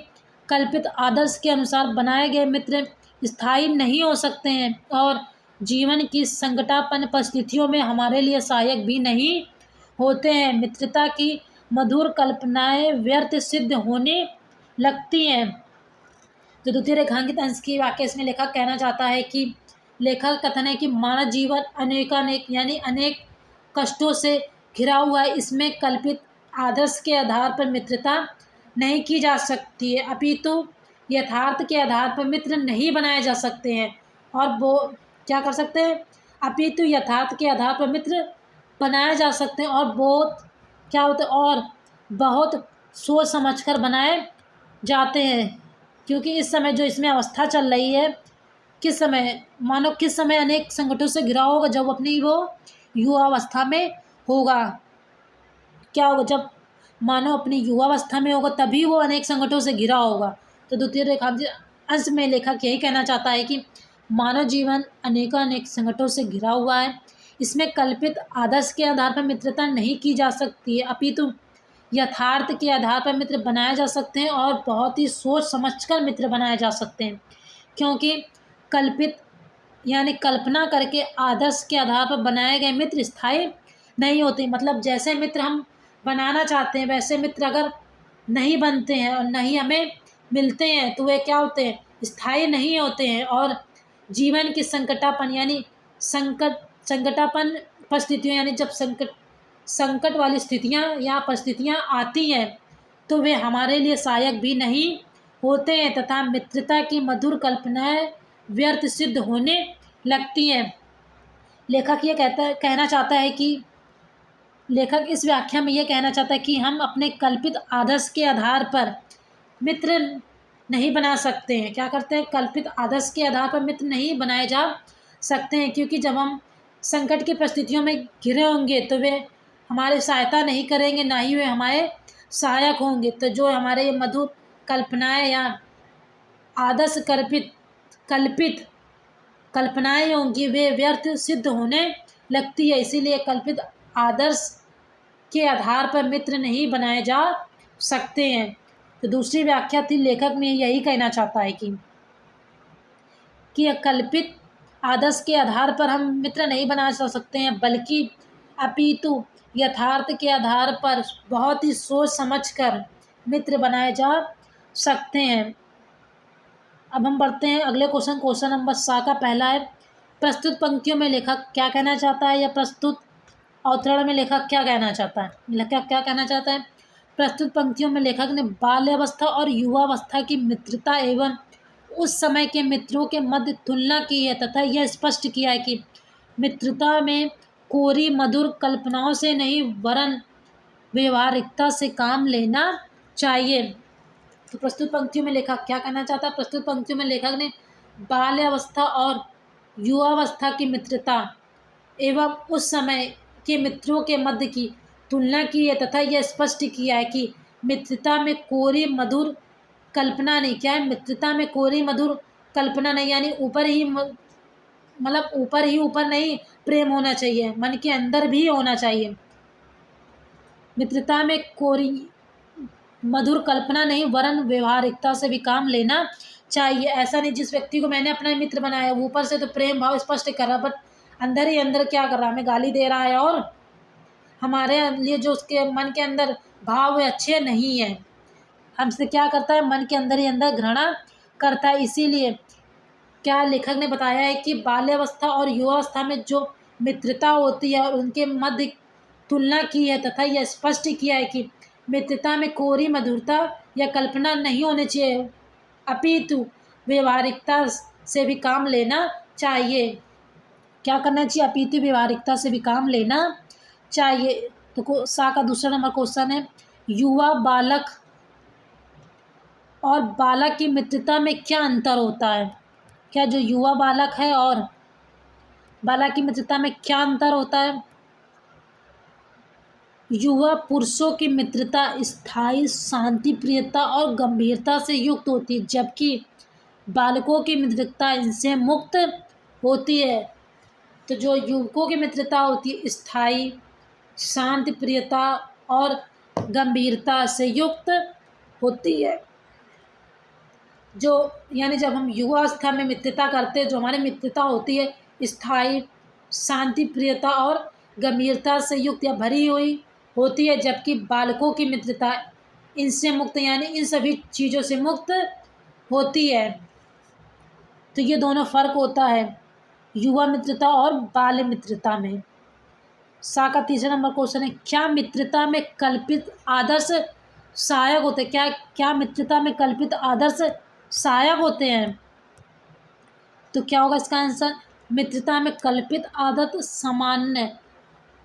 कल्पित आदर्श के अनुसार बनाए गए मित्र स्थायी नहीं हो सकते हैं और जीवन की संकटापन्न परिस्थितियों में हमारे लिए सहायक भी नहीं होते हैं। मित्रता की मधुर कल्पनाएं व्यर्थ सिद्ध होने लगती हैं। जो द्वितीय रेखांकित अंश की वाक्य इसमें लेखक कहना चाहता है कि लेखक कथन है कि मानव जीवन अनेकानेक यानी अनेक कष्टों से घिरा हुआ है। इसमें कल्पित आदर्श के आधार पर मित्रता नहीं की जा सकती है, अपितु यथार्थ के आधार पर मित्र नहीं बनाए जा सकते हैं। और वो क्या कर सकते हैं, अपितु यथार्थ के आधार पर मित्र बनाए जा सकते हैं और बहुत क्या होता है और बहुत सोच समझकर बनाए जाते हैं। क्योंकि इस समय जो इसमें अवस्था चल रही है, किस समय मानो किस समय अनेक संकटों से घिरा होगा, जब अपनी वो युवा अवस्था में होगा। क्या होगा, जब मानो अपनी युवा अवस्था में होगा तभी वो अनेक संकटों से घिरा होगा। तो द्वितीय रेखांकित अंश में लेखक यही कहना चाहता है कि मानव जीवन अनेकानेक संकटों से घिरा हुआ है। इसमें कल्पित आदर्श के आधार पर मित्रता नहीं की जा सकती है, अपितु यथार्थ के आधार पर मित्र बनाए जा सकते हैं और बहुत ही सोच समझकर मित्र बनाए जा सकते हैं। क्योंकि कल्पित यानी कल्पना करके आदर्श के आधार पर बनाए गए मित्र स्थायी नहीं होते। मतलब जैसे मित्र हम बनाना चाहते हैं वैसे मित्र अगर नहीं बनते हैं और नहीं हमें मिलते हैं तो वे क्या होते हैं, स्थायी नहीं होते हैं। और जीवन की संकटापन यानी संकटापन परिस्थितियों यानी जब संकट वाली स्थितियां या परिस्थितियां आती हैं तो वे हमारे लिए सहायक भी नहीं होते हैं तथा मित्रता की मधुर कल्पनाएं व्यर्थ सिद्ध होने लगती हैं। लेखक ये कहना चाहता है कि लेखक इस व्याख्या में ये कहना चाहता है कि हम अपने कल्पित आदर्श के आधार पर मित्र नहीं बना सकते हैं। क्या करते हैं, कल्पित आदर्श के आधार पर मित्र नहीं बनाए जा सकते हैं, क्योंकि जब हम संकट की परिस्थितियों में घिरे होंगे तो वे हमारी सहायता नहीं करेंगे, ना ही वे हमारे सहायक होंगे। तो जो हमारे ये मधुर कल्पनाएं या आदर्श कल्पित कल्पनाएं होंगी वे व्यर्थ सिद्ध होने लगती है। इसीलिए कल्पित आदर्श के आधार पर मित्र नहीं बनाए जा सकते हैं। तो दूसरी व्याख्या थी, लेखक में यही कहना चाहता है कि कल्पित आदर्श के आधार पर हम मित्र नहीं बना सकते हैं, बल्कि अपितु यथार्थ के आधार पर बहुत ही सोच समझकर मित्र बनाए जा सकते हैं। अब हम बढ़ते हैं अगले क्वेश्चन नंबर 7 का पहला है, प्रस्तुत पंक्तियों में लेखक क्या कहना चाहता है या प्रस्तुत अवतरण में लेखक क्या कहना चाहता है। लेखक क्या कहना चाहता है, प्रस्तुत पंक्तियों में लेखक ने बाल्यावस्था और युवावस्था की मित्रता एवं उस समय के मित्रों के मध्य तुलना की है तथा यह स्पष्ट किया है कि मित्रता में कोरी मधुर कल्पनाओं से नहीं वरन व्यवहारिकता से काम लेना चाहिए। तो प्रस्तुत पंक्तियों में लेखक क्या कहना चाहता है, प्रस्तुत पंक्तियों में लेखक ने बाल्यावस्था और युवावस्था की मित्रता एवं उस समय के मित्रों के मध्य की तुलना की है तथा यह स्पष्ट किया है कि मित्रता में कोरी मधुर कल्पना नहीं, क्या है, मित्रता में कोरी मधुर कल्पना नहीं, यानी ऊपर नहीं प्रेम होना चाहिए, मन के अंदर भी होना चाहिए। मित्रता में कोरी मधुर कल्पना नहीं वरन व्यवहारिकता से भी काम लेना चाहिए। ऐसा नहीं जिस व्यक्ति को मैंने अपना मित्र बनाया ऊपर से तो प्रेम भाव स्पष्ट कर रहा, बट अंदर ही अंदर क्या कर रहा है, हमें गाली दे रहा है और हमारे लिए जो उसके मन के अंदर भाव अच्छे नहीं है, हमसे क्या करता है, मन के अंदर ही अंदर घृणा करता है। इसीलिए क्या लेखक ने बताया है कि बाल्यावस्था और युवावस्था में जो मित्रता होती है और उनके मध्य तुलना की है तथा यह स्पष्ट किया है कि मित्रता में कोरी मधुरता या कल्पना नहीं होनी चाहिए, अपितु व्यवहारिकता से भी काम लेना चाहिए। क्या करना चाहिए, अपितु व्यवहारिकता से भी काम लेना चाहिए। तो सा का दूसरा नंबर क्वेश्चन है, युवा बालक और बालक की मित्रता में क्या अंतर होता है। क्या जो युवा बालक है और बालक की मित्रता में क्या अंतर होता है। युवा पुरुषों की मित्रता स्थायी शांति प्रियता और गंभीरता से युक्त होती है, जबकि बालकों की मित्रता इनसे मुक्त होती है। तो जो युवकों की मित्रता होती है स्थायी, शांति प्रियता और गंभीरता से युक्त होती है। जो यानी जब हम युवावस्था में मित्रता करते हैं, जो हमारी मित्रता होती है स्थायी, शांति प्रियता और गंभीरता से युक्त या भरी हुई होती है, जबकि बालकों की मित्रता इनसे मुक्त यानी इन सभी चीज़ों से मुक्त होती है। तो ये दोनों फ़र्क होता है युवा मित्रता और बाल मित्रता में। सा का तीसरा नंबर क्वेश्चन है, क्या मित्रता में कल्पित आदर्श सहायक होते हैं? क्या मित्रता में कल्पित आदर्श सहायक होते हैं? तो क्या होगा इसका आंसर? मित्रता में कल्पित आदर्श सामान्य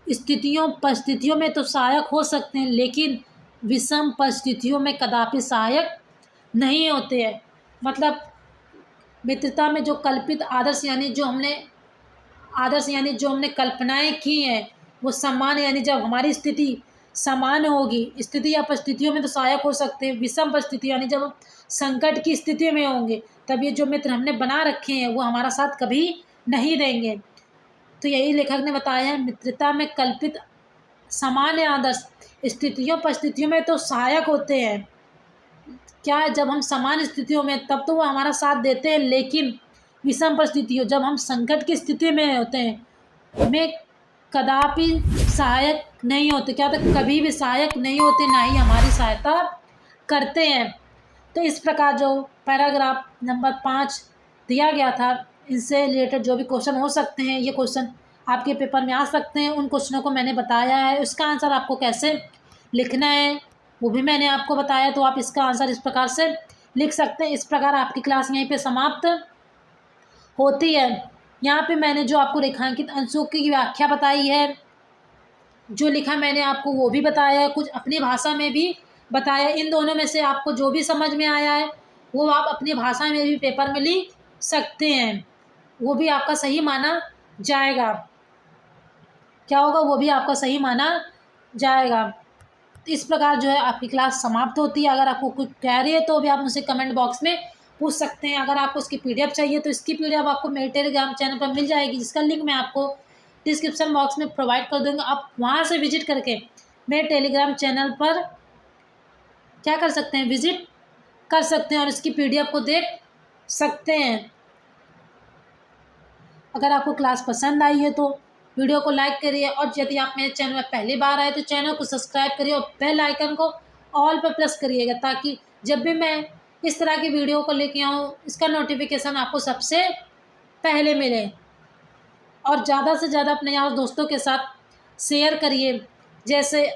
स्थितियों परिस्थितियों में तो सहायक हो सकते हैं, लेकिन विषम परिस्थितियों में कदापि सहायक नहीं होते हैं। मतलब मित्रता में जो कल्पित आदर्श यानी जो हमने कल्पनाएं की हैं वो समान यानी जब हमारी स्थिति समान होगी, स्थिति या परिस्थितियों में तो सहायक हो सकते हैं। विषम परिस्थिति यानी जब हम संकट की स्थिति में होंगे तब ये जो मित्र हमने बना रखे हैं वो हमारा साथ कभी नहीं देंगे। तो यही लेखक ने बताया है, मित्रता में कल्पित सामान्य आदर्श स्थितियों परिस्थितियों में तो सहायक होते हैं। क्या है, जब हम समान स्थितियों में तब तो वो हमारा साथ देते हैं, लेकिन विषम परिस्थितियों जब हम संकट की स्थिति में होते हैं में कदापि सहायक नहीं होते। क्या होता है, कभी भी सहायक नहीं होते, ना ही हमारी सहायता करते हैं। तो इस प्रकार जो पैराग्राफ नंबर 5 दिया गया था, इनसे रिलेटेड जो भी क्वेश्चन हो सकते हैं, ये क्वेश्चन आपके पेपर में आ सकते हैं, उन क्वेश्चनों को मैंने बताया है। उसका आंसर आपको कैसे लिखना है वो भी मैंने आपको बताया, तो आप इसका आंसर इस प्रकार से लिख सकते हैं। इस प्रकार आपकी क्लास यहीं पे समाप्त होती है। यहाँ पे मैंने जो आपको रेखांकित अंशों की व्याख्या बताई है, जो लिखा मैंने आपको वो भी बताया है, कुछ अपनी भाषा में भी बताया। इन दोनों में से आपको जो भी समझ में आया है वो आप अपनी भाषा में भी पेपर में लिख सकते हैं, वो भी आपका सही माना जाएगा। क्या होगा, वो भी आपका सही माना जाएगा। तो इस प्रकार जो है आपकी क्लास समाप्त होती है। अगर आपको कुछ क्वेरी है तो भी आप मुझसे कमेंट बॉक्स में पूछ सकते हैं। अगर आपको उसकी PDF चाहिए तो इसकी PDF आपको मेरे टेलीग्राम चैनल पर मिल जाएगी, जिसका लिंक मैं आपको डिस्क्रिप्शन बॉक्स में प्रोवाइड कर दूँगा। आप वहाँ से विजिट करके मेरे टेलीग्राम चैनल पर क्या कर सकते हैं, विजिट कर सकते हैं और इसकी PDF को देख सकते हैं। अगर आपको क्लास पसंद आई है तो वीडियो को लाइक करिए, और यदि आप मेरे चैनल में पहली बार आए तो चैनल को सब्सक्राइब करिए और बेल आइकन को ऑल पर प्रेस करिएगा, ताकि जब भी मैं इस तरह की वीडियो को लेके आऊँ इसका नोटिफिकेशन आपको सबसे पहले मिले। और ज़्यादा से ज़्यादा अपने यार दोस्तों के साथ शेयर करिए। जैसे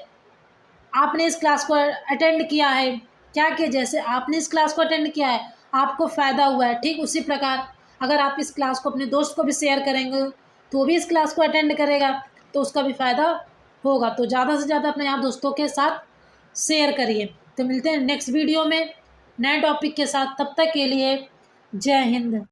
आपने इस क्लास को अटेंड किया है, क्या कि जैसे आपने इस क्लास को अटेंड किया है आपको फ़ायदा हुआ है, ठीक उसी प्रकार अगर आप इस क्लास को अपने दोस्त को भी शेयर करेंगे तो भी इस क्लास को अटेंड करेगा तो उसका भी फ़ायदा होगा। तो ज़्यादा से ज़्यादा अपने यार दोस्तों के साथ शेयर करिए। तो मिलते हैं नेक्स्ट वीडियो में नए टॉपिक के साथ, तब तक के लिए जय हिंद।